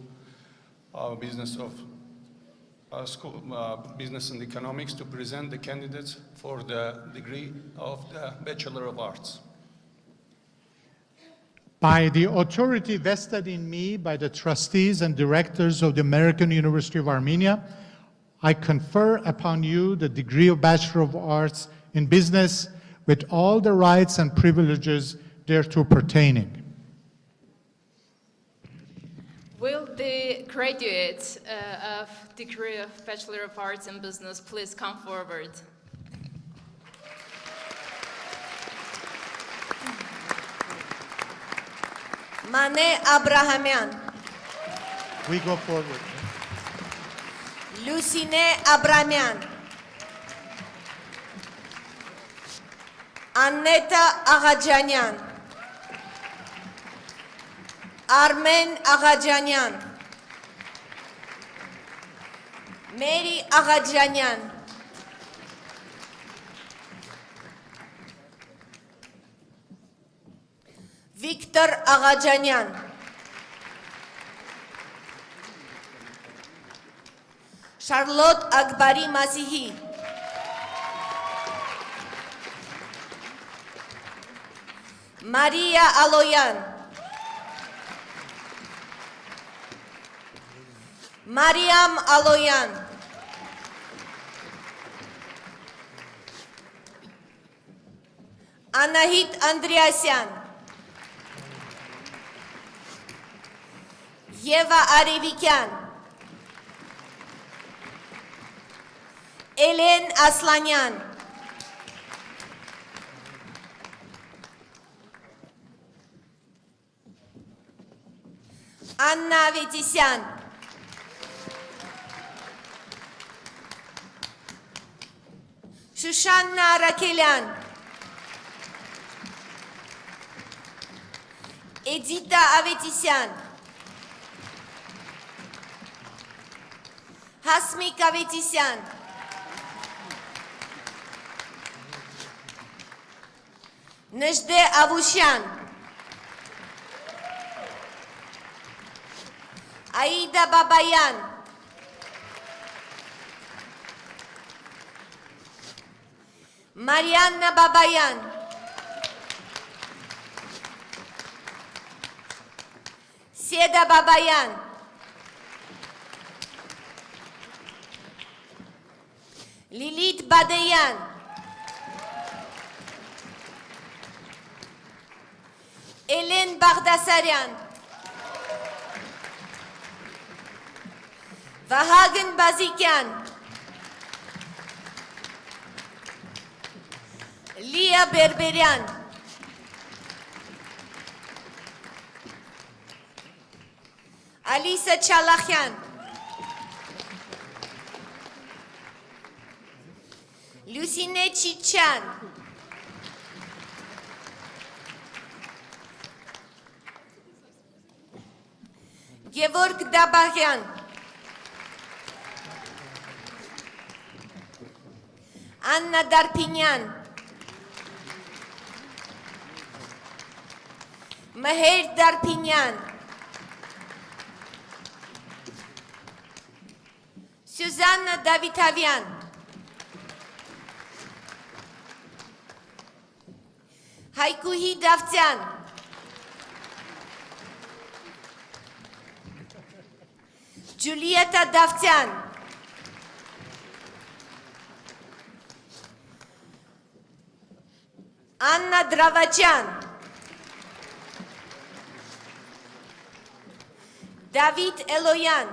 of Business and Economics, to present the candidates for the degree of the Bachelor of Arts. By the authority vested in me by the trustees and directors of the American University of Armenia, I confer upon you the degree of Bachelor of Arts in Business with all the rights and privileges thereto pertaining. Will the graduates of degree of Bachelor of Arts in Business please come forward? Mane Abrahamian. We go forward. Lucine Abrahamian. Anneta Aghajanyan. Armen Aghajanyan. Mary Aghajanyan. Victor Aghajanyan. Charlotte Akbari Masihi. Maria Aloyan. Mariam Aloyan. Anahit Andreasyan. Yeva Arevikyan. Elen Aslanyan. Anna Vetisyan. Shushanna Rakelyan. Edita Avetisyan. Hasmik Avetisyan. Nejde Avusyan. Aida Babayan. Mariana Babayan. Seda Babayan. Lilith Badeyan. Elen Bagdasaryan. Vahagen Bazikyan. Lia Berberyan. Alisa Çalakyan. Lucine Çiçan. Gevorg Dabagyan. Anna Darpinyan. Meher Darpinyan. Susanna Davitavian. Haykuhi Davtyan. Julieta Davtyan. Anna Dravacyan. David Eloyan.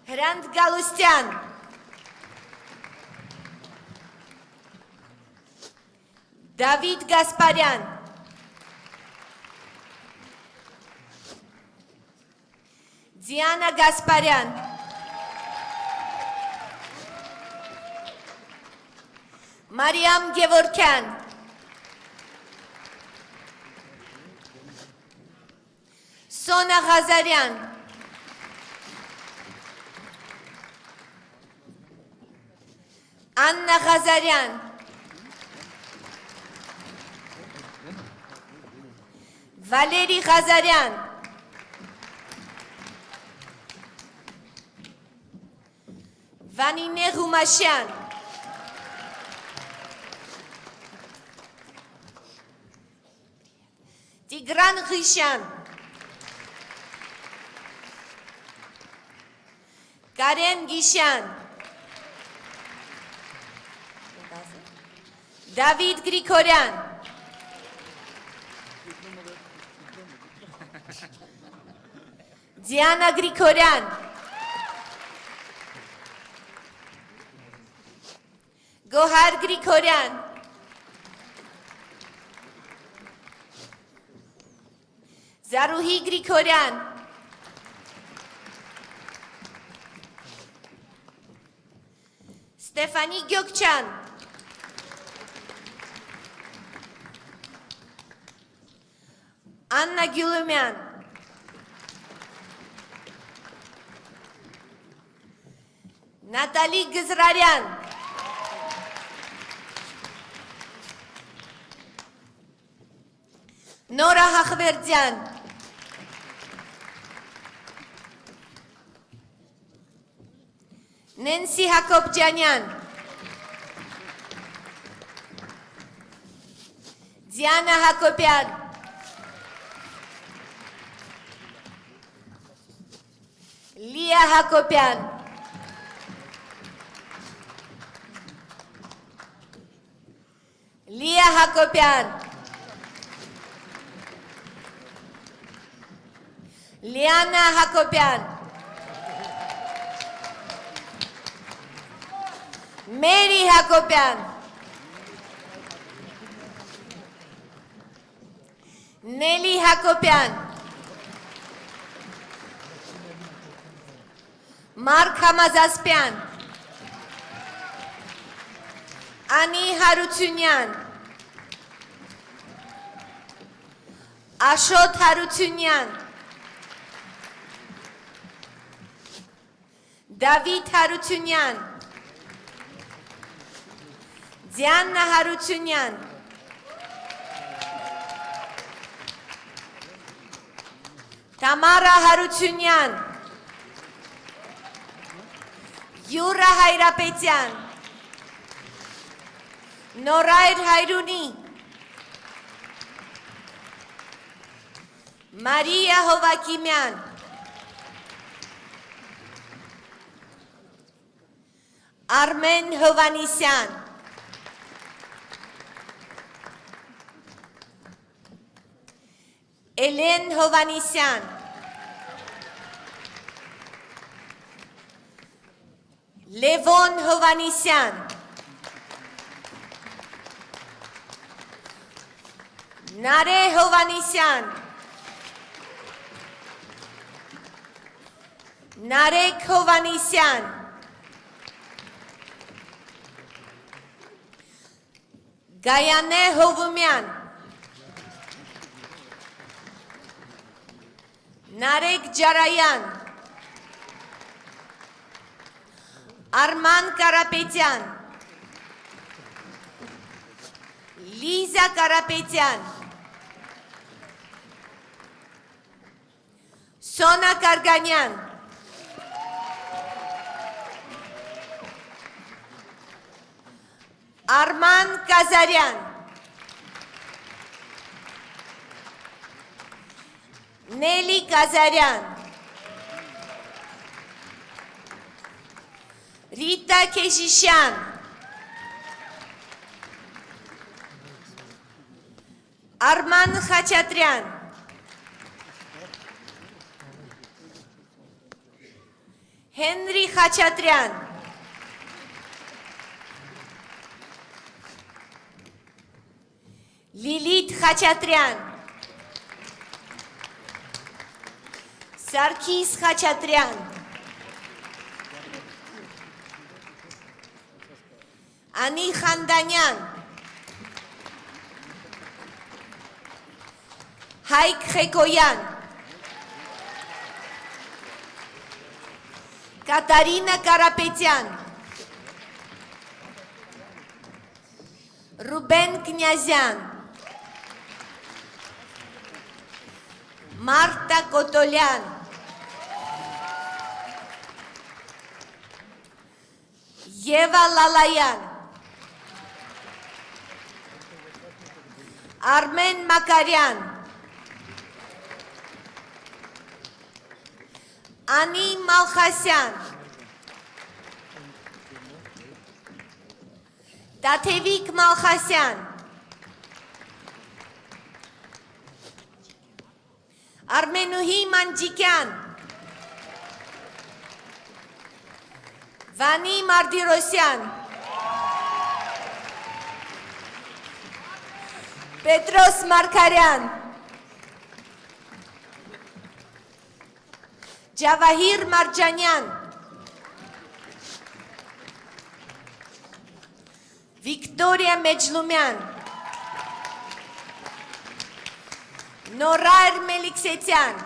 Hrant Galustyan. David Gasparyan. Diana Gasparyan. Mariam Gevorkyan. Sona Ghazaryan. Anna Ghazaryan. Valeri Ghazaryan. Vanine Rumashyan. Tigran Ghishan. Karen Gishan. David Grigoryan. Diana Grigoryan. Gohar Grigoryan. Zaruhi Grigoryan. Stefani Gökçen. Anna Gülümen. Natalie Gızraryan. Nora Hakhverdyan. Nancy Hakopjanyan. Diana Hakopyan. Lia Hakopyan. Lia Hakopyan. Liana Hakopyan. Mary Hakobian, Nelly Hakobian, Mark Hamazaspian, Ani Harutyunyan, Ashot Harutyunyan, David Harutyunyan, Diana Harutyunyan, Tamara Harutyunyan, Yura Hayrapetyan, Noraid Hayruni, Maria Hovakimian, Armen Hovanisyan, Elen Hovanisyan, Levon Hovanisyan, Nare Hovanisyan, Narek Hovanisyan, Gayane Hovumyan, Narek Jarayan, Arman Karapetyan, Liza Karapetyan, Sona Karganyan, Arman Kazaryan, Nelly Kazaryan, Rita Keshishan, Arman Khachatryan, Henry Khachatryan, Lilith Khachatryan, Sarkis Khachatryan, Ani Khandanyan, Haik Khekoyan, Katarina Karapetyan, Ruben Knyazyan, Marta Kotolyan, Yeva Lalayan, Armen Makaryan, Ani Malkhasyan, Tatevik Malkhasyan, Armenuhi Manjikyan, Vani Mardirosyan, Petros Markaryan, Javahir Marjanyan, Victoria Mejlumyan, Norar Meliksetyan,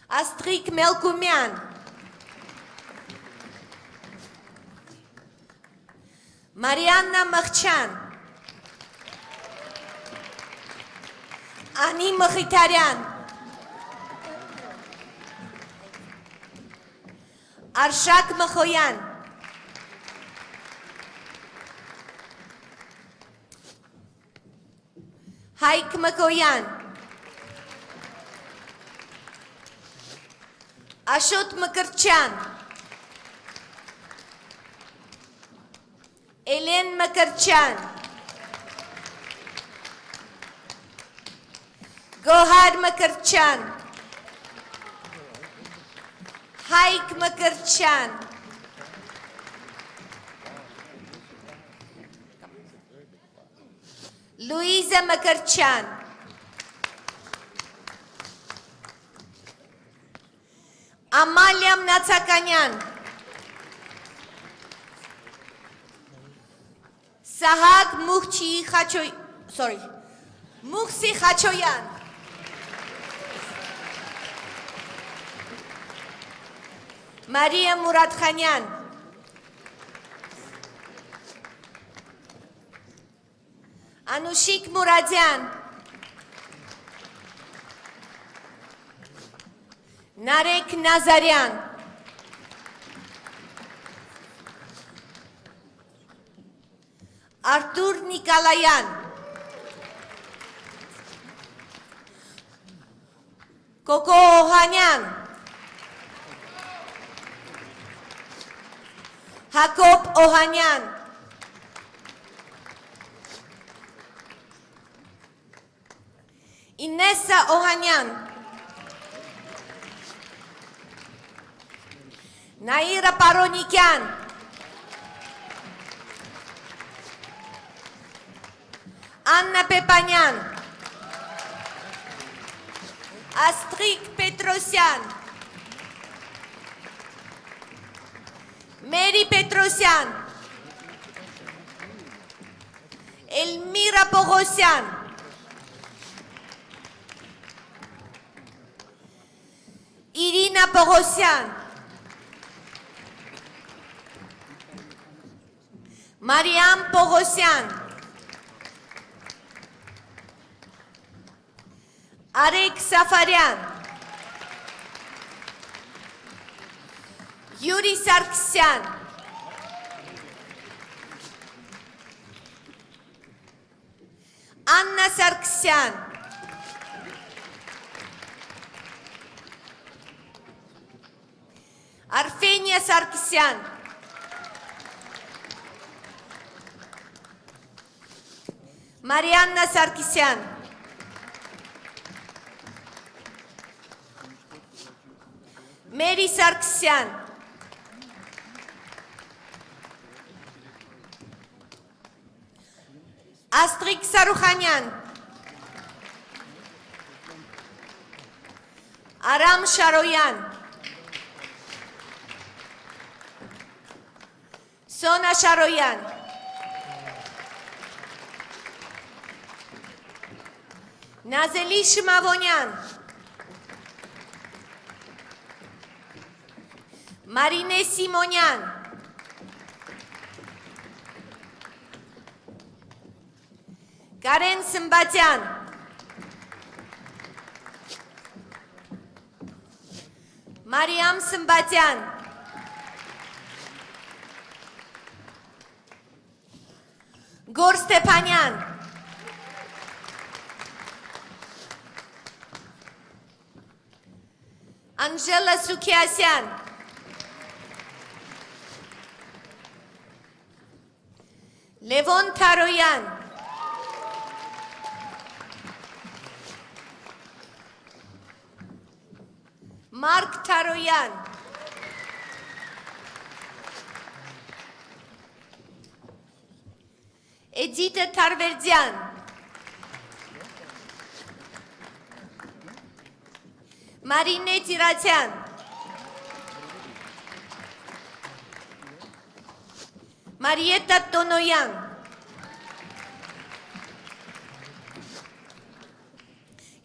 Astrik Melkumyan, Mariana Makhchan, Ani Mkhitaryan, Arshak Makhoyan, Haik Makoyan, Ashot Makarchan, Elen Makarchan, Gohar Makarchan, Հայկ Մկրտչյան, Լուիզա Մկրտչյան, Ամալիա Մնացականյան, Սահակ Մուխսի Խաչոյան, Մարիա Մուրադխանյան, Անուշիկ Մուրադյան, Նարեկ Նազարյան, Արտուր Նիկալայան, Կոկո Օհանյան, Հակոբ Օհանյան, Ինեսա Օհանյան, Նաիրա Պարոնիկյան, Աննա Պեպանյան, Աստրիկ Պետրոսյան, Մերի Պետրոսյան, Էլմիրա Պողոսյան, Իրինա Պողոսյան, Մարիամ Պողոսյան, Արեգ Սաֆարյան, Յուրի Սարգսյան, Աննա Սարգսյան, Արֆենիա Սարգսյան, Մարիաննա Սարգսյան, Մերի Սարգսյան, Աստրիկ Սարուխանյան, Արամ Շարոյան, Սոնա Շարոյան, Նազելի Շմավոնյան, Մարինե Սիմոնյան, Կարեն Սմբատյան, Մարիամ Սմբատյան, Գոր Ստեփանյան, Անժելա Սուքիասյան, Լևոն Թարոյան, Մարկ Թարոյան, Էդիտա Թարվերդյան, Մարինե Տիրացյան, Մարիետա Տոնոյան,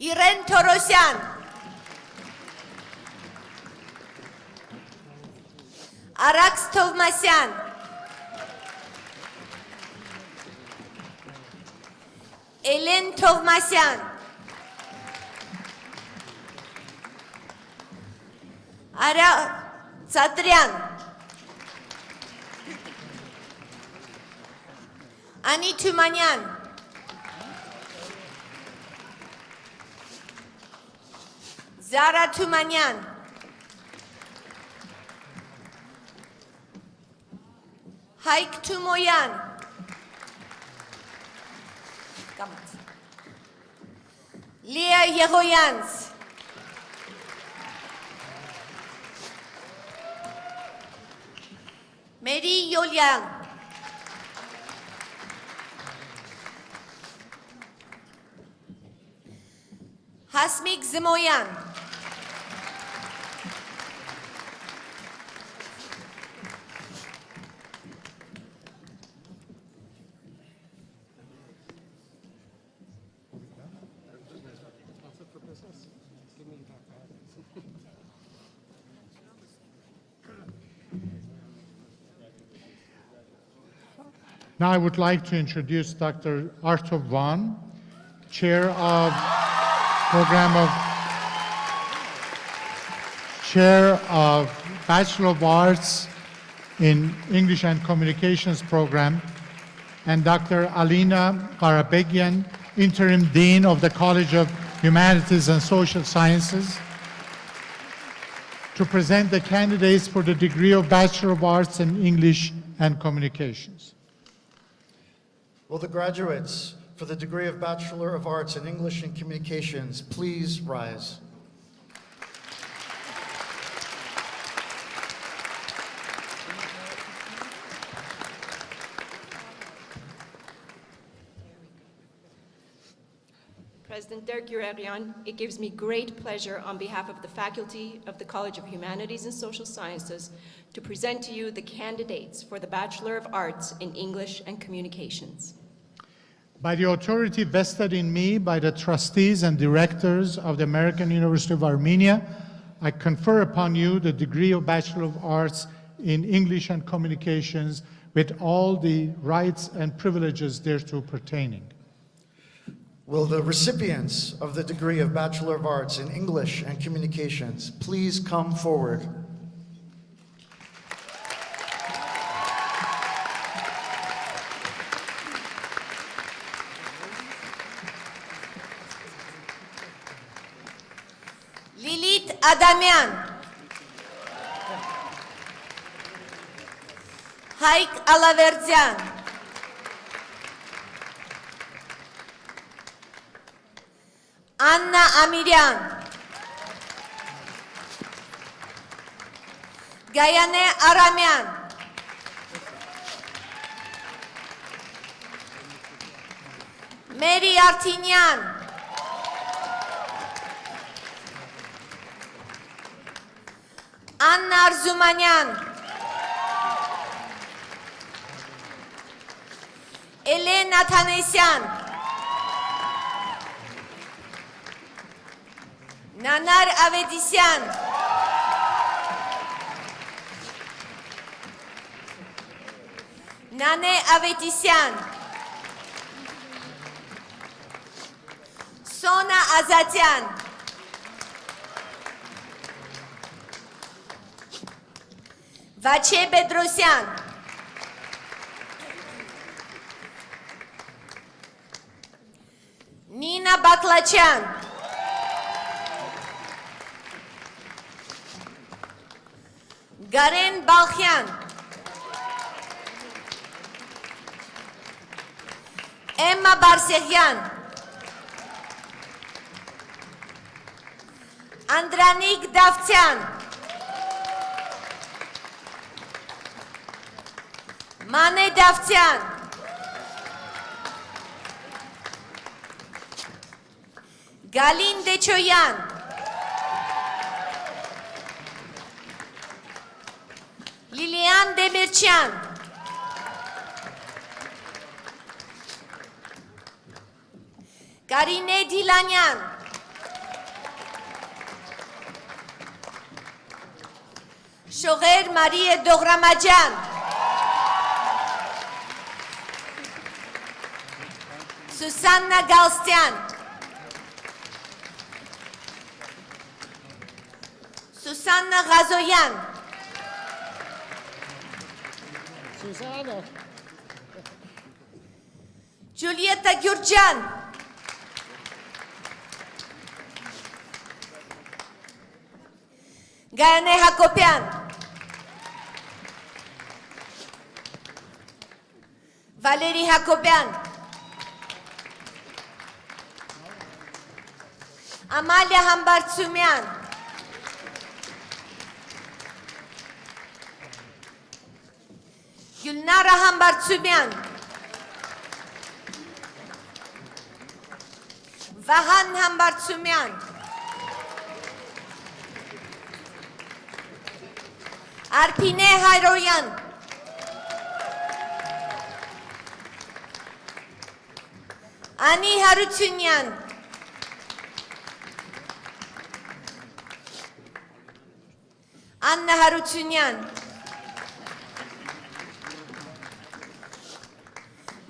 Իրեն Թորոսյան, Արաքս Թովմասյան, Էլեն Թովմասյան, Արա Ծատրյան, Անի Թումանյան, Զարա Թումանյան, Հայկ Թումոյան, Լիա Եղոյանց, Mary Yolyan. Hasmik Zimoyan. Now I would like to introduce Dr. Arto Van, Chair of Bachelor of Arts in English and Communications program, and Dr. Alina Karabegyan, Interim Dean of the College of Humanities and Social Sciences, to present the candidates for the degree of Bachelor of Arts in English and Communications. Will the graduates for the degree of Bachelor of Arts in English and Communications please rise? President Dirk Urarian, it gives me great pleasure on behalf of the faculty of the College of Humanities and Social Sciences to present to you the candidates for the Bachelor of Arts in English and Communications. By the authority vested in me by the trustees and directors of the American University of Armenia, I confer upon you the degree of Bachelor of Arts in English and Communications with all the rights and privileges thereto pertaining. Will the recipients of the degree of Bachelor of Arts in English and Communications please come forward? Lilit Adamian. Hayk Alaverdian. Anna Amiryan. Gayane Aramyan. Mary Artinyan. Anna Arzumanyan. Elena Thanesyan. Nanar Avedisyan. Nane Avedisyan. Sona Azatyan. Vache Bedrosyan. Nina Baklachan. Garen Balkyan. Emma Barsegyan. Andranik Davtyan. Mane Davtyan. Galin Dechoyan. Lilian Demircan. Karine Dilanyan. Shoger Marie Dogramajan. Susanna Galstian. Susanna Ghazoyan. Susanna. Julieta Gürcan. Gayane Hakopian. Valeri Hakopian. Amalia Hambartsumian. Gülnara Hambartsumyan, Vahan Hambartsumyan, Arpine Hayroyan, Ani Harutunyan, Anna Harutunyan,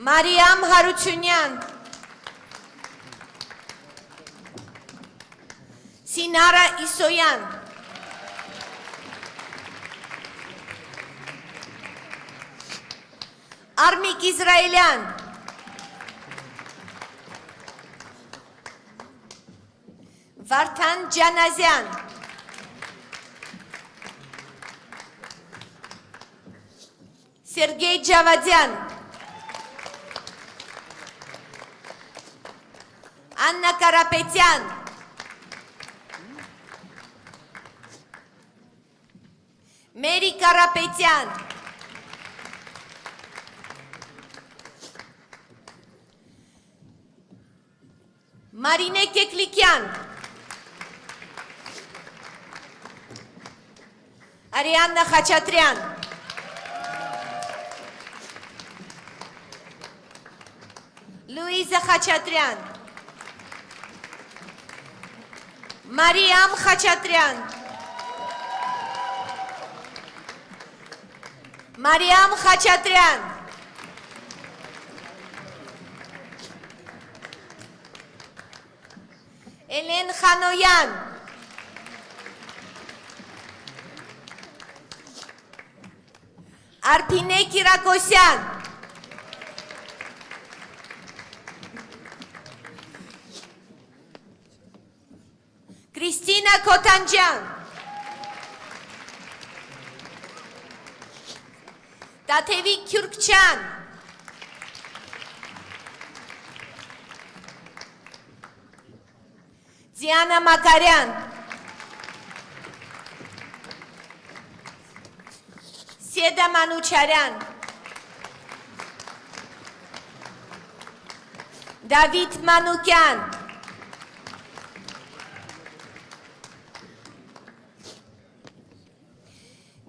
Mariam Harutunyan, Sinara Isoyan, Armik İsrailyan, Vartan Canazyan, Sergey Javadyan, Anna Karapetyan, Mary Karapetyan, Marine Keklikyan, Arianna Khachatryan, Louisa Khachatryan, Mariam Khachatryan, Mariam Khachatryan, Elen Khanoyan, Arpine Kirakosyan, Kristina Kotancan, Tatevik Kürkçan, Diana Makaryan, Seda Manucharan, David Manukyan,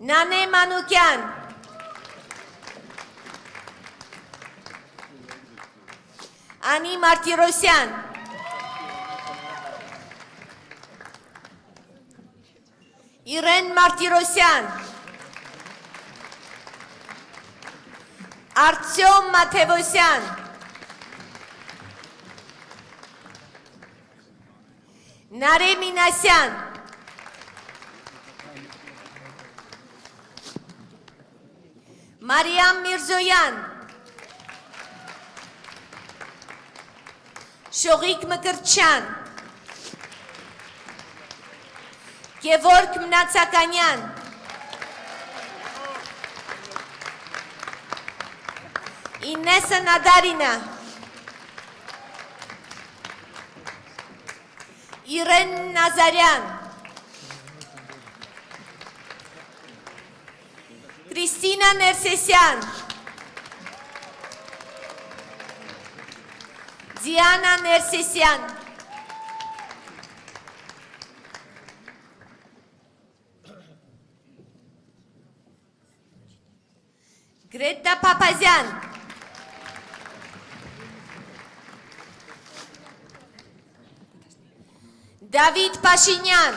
Nane Manukyan, Ani Martirosyan, Irene Martirosyan, Artyom Matevosyan, Nare Minasyan, Mariam Mirzoyan, Shorik Mkirchan, Gevorg Mnatsakanyan, Inessa Nadarina, Irene Nazaryan, Cristina Nersesyan, Diana Nersesyan, Greta Papazyan, David Pashinyan,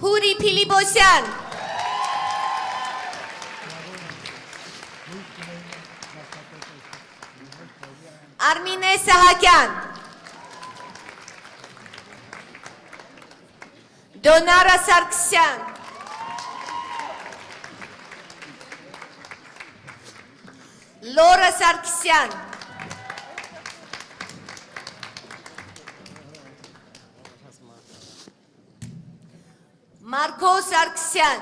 Huri Pilibosyan, Armine Sahakyan, Donara Sargsyan, Laura Sargsyan, Marco Sargsyan,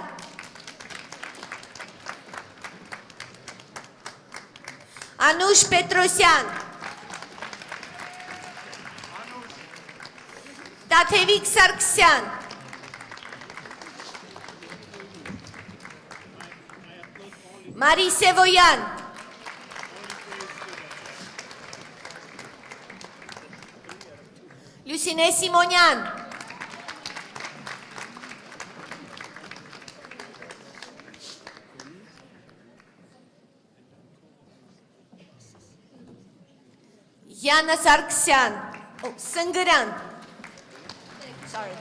Anush Petrosyan, Tatevik Sargsyan, Mari Sevoyan. Lucine Simonian. Yana Sargsyan. Oh, Sangran. Sorry.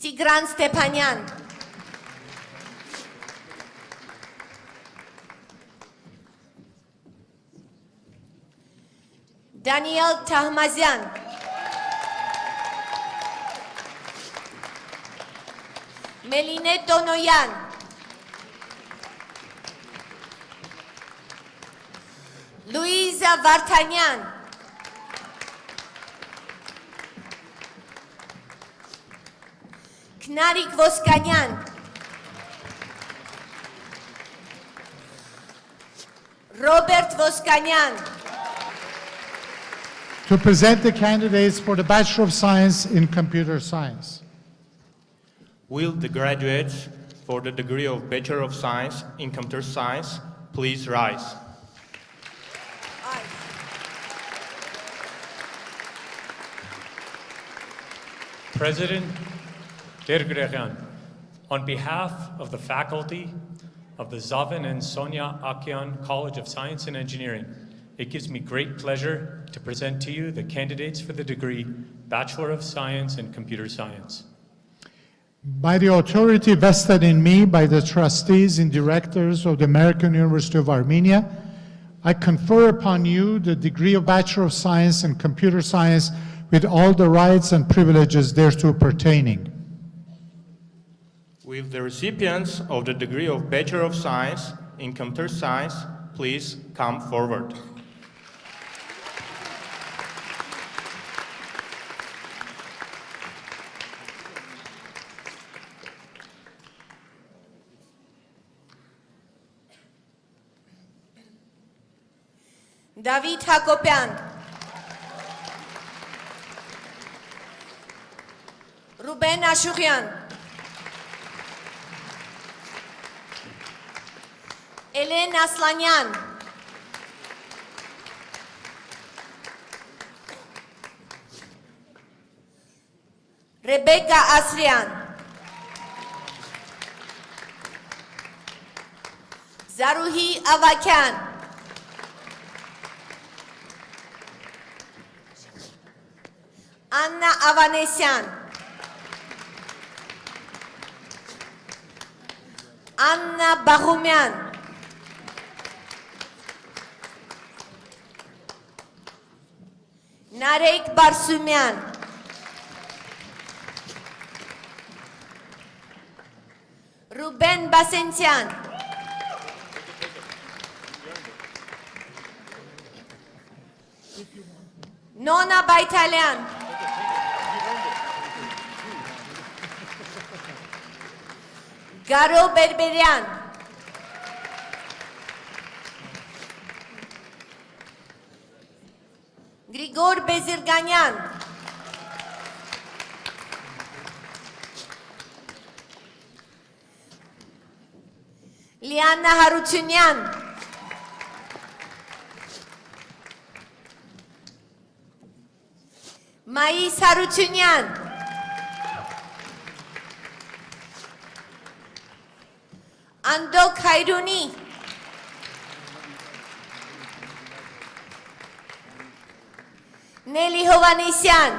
Tigran Stepanyan. Daniel Tahmazyan. Meline Donoyan. Luisa Vartanyan. Knarik Voskanyan. Robert Voskanyan. To present the candidates for the Bachelor of Science in Computer Science. Will the graduates for the degree of Bachelor of Science in Computer Science please rise? President Dergregan, on behalf of the faculty of the Zavin and Sonia Akian College of Science and Engineering, it gives me great pleasure to present to you the candidates for the degree Bachelor of Science in Computer Science. By the authority vested in me by the trustees and directors of the American University of Armenia, I confer upon you the degree of Bachelor of Science in Computer Science with all the rights and privileges thereto pertaining. Will the recipients of the degree of Bachelor of Science in Computer Science please come forward? David Hakopian. Ruben Ashurian. Elen Aslanyan. Rebecca Asrian. Zaruhi Avakan. Anna Avanesyan. Anna Bahumyan. Narek Barsumyan. Ruben Basentian. Nona Baitalian. Garo Berberian. Grigor Bezirganyan. Liana Harutyunyan. Mais Harutyunyan. Andok Hairuni. Nelly Hovanesyan.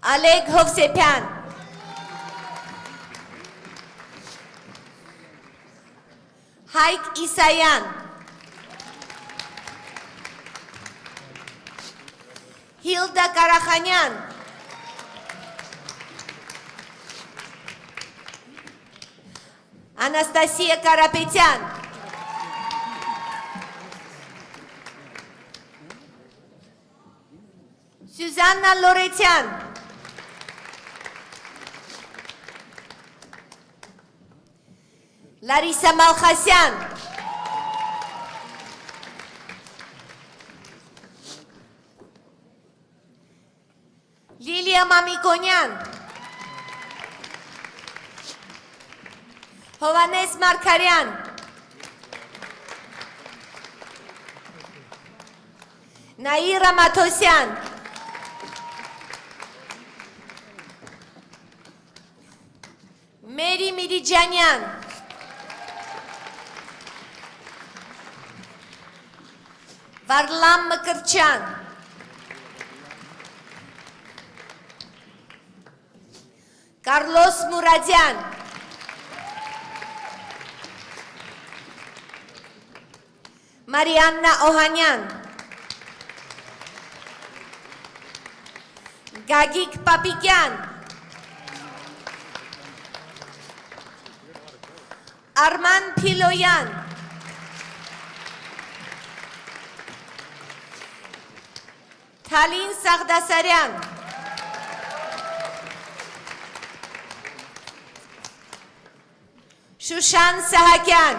Oleg Hovsepian. Haik Isayan. Hilda Karakhanyan. Anastasia Karapetyan. Susanna Loretyan. Larissa Malkhasyan. Լիլիա Մամիկոնյան, Հովանես Մարգարյան, Նաիրա Մաթոսյան, Մերի Միրիջանյան, Վարլամ Մկրչյան, Կարլոս Մուրադյան, Մարիաննա Օհանյան, Գագիկ Պապիկյան, Արման Փիլոյան, Թալին Սաղդասարյան, Շուշան Սահակյան,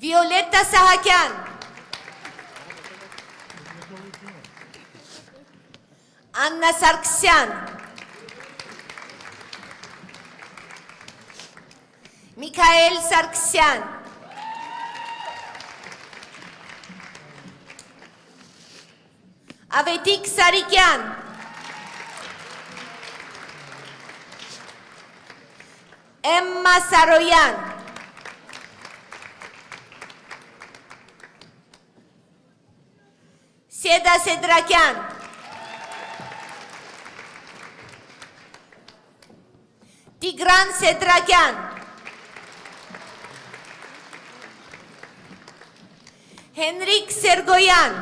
Վիոլետտա Սահակյան, Աննա Սարգսյան, Միքայել Սարգսյան, Ավետիք Սարիկյան, Էմմա Սարոյան, Սեդա Սեդրակյան, Տիգրան Սեդրակյան, Հենրիկ Սերգոյան,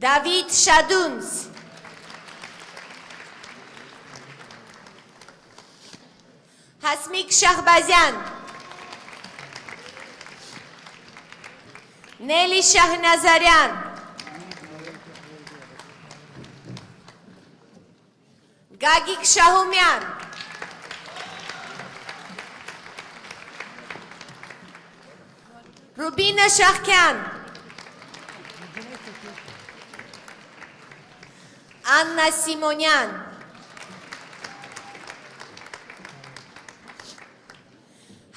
Դավիթ Շադունց, Հասմիկ Շահբազյան, Նելի Շահնազարյան, Գագիկ Շահումյան, Ռուբինա Շահքյան, Աննա Սիմոնյան,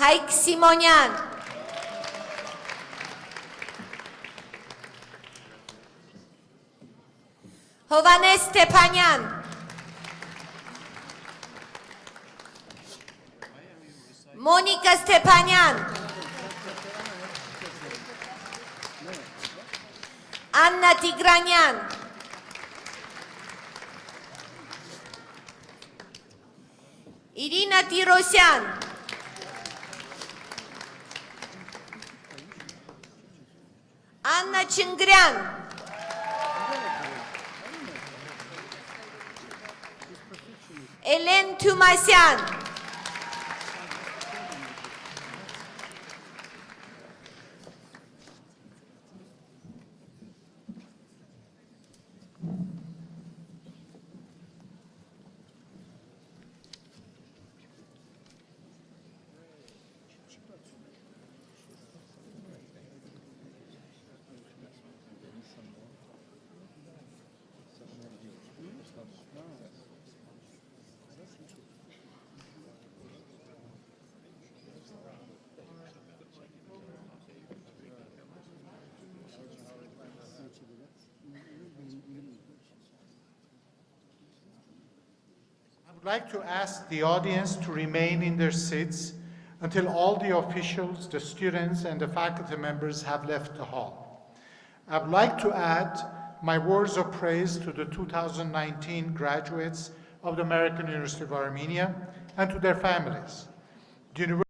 Հայկ Սիմոնյան, Հովանես Ստեփանյան, Մոնիկա Ստեփանյան, Աննա Տիգրանյան, Իրինա Տիրոսյան, Աննա Չնգրյան, Էլեն Թումասյան, I would like to ask the audience to remain in their seats until all the officials, the students, and the faculty members have left the hall. I would like to add my words of praise to the 2019 graduates of the American University of Armenia and to their families. The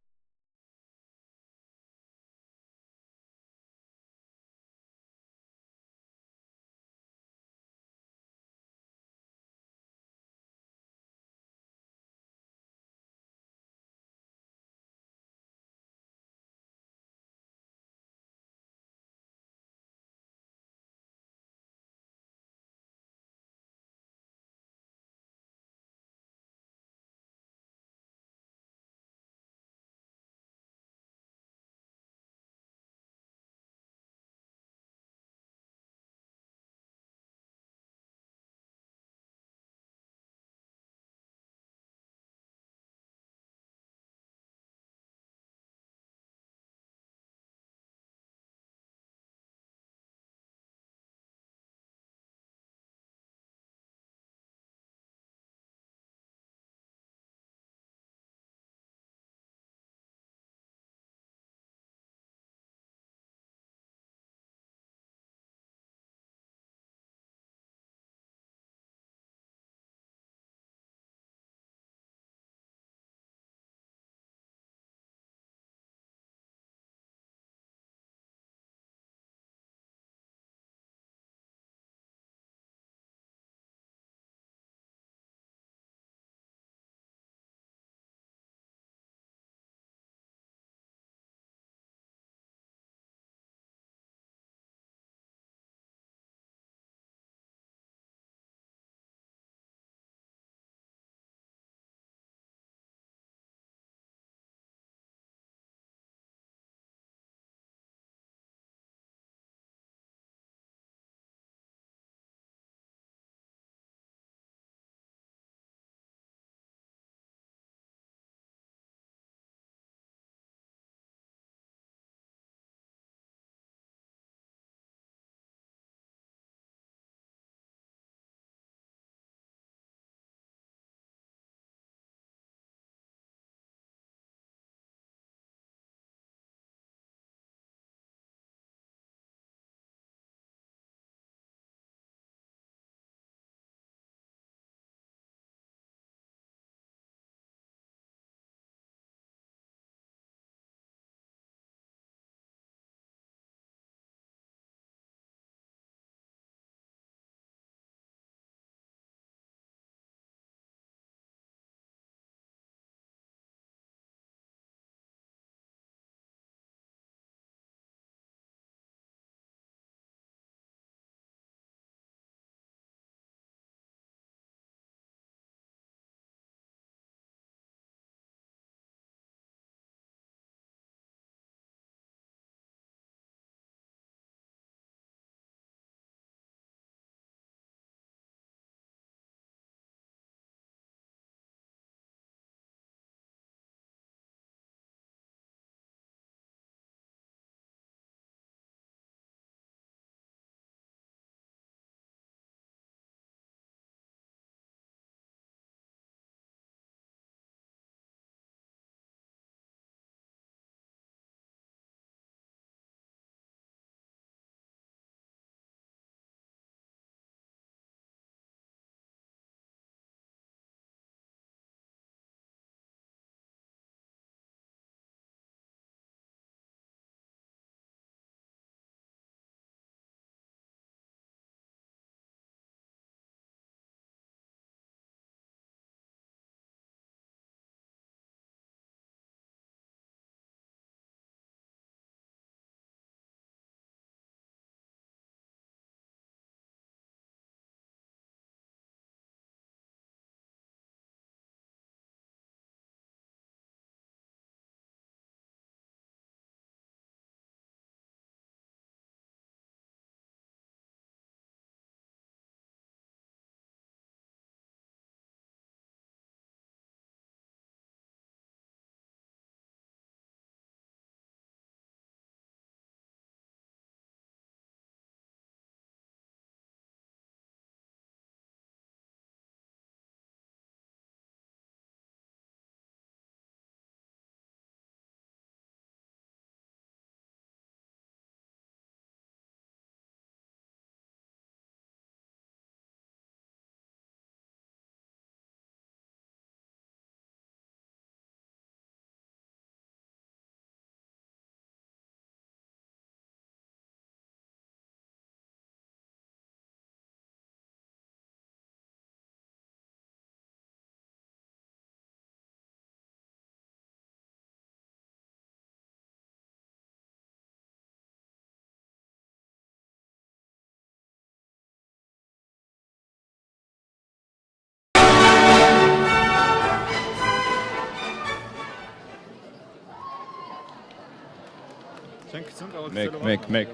Make.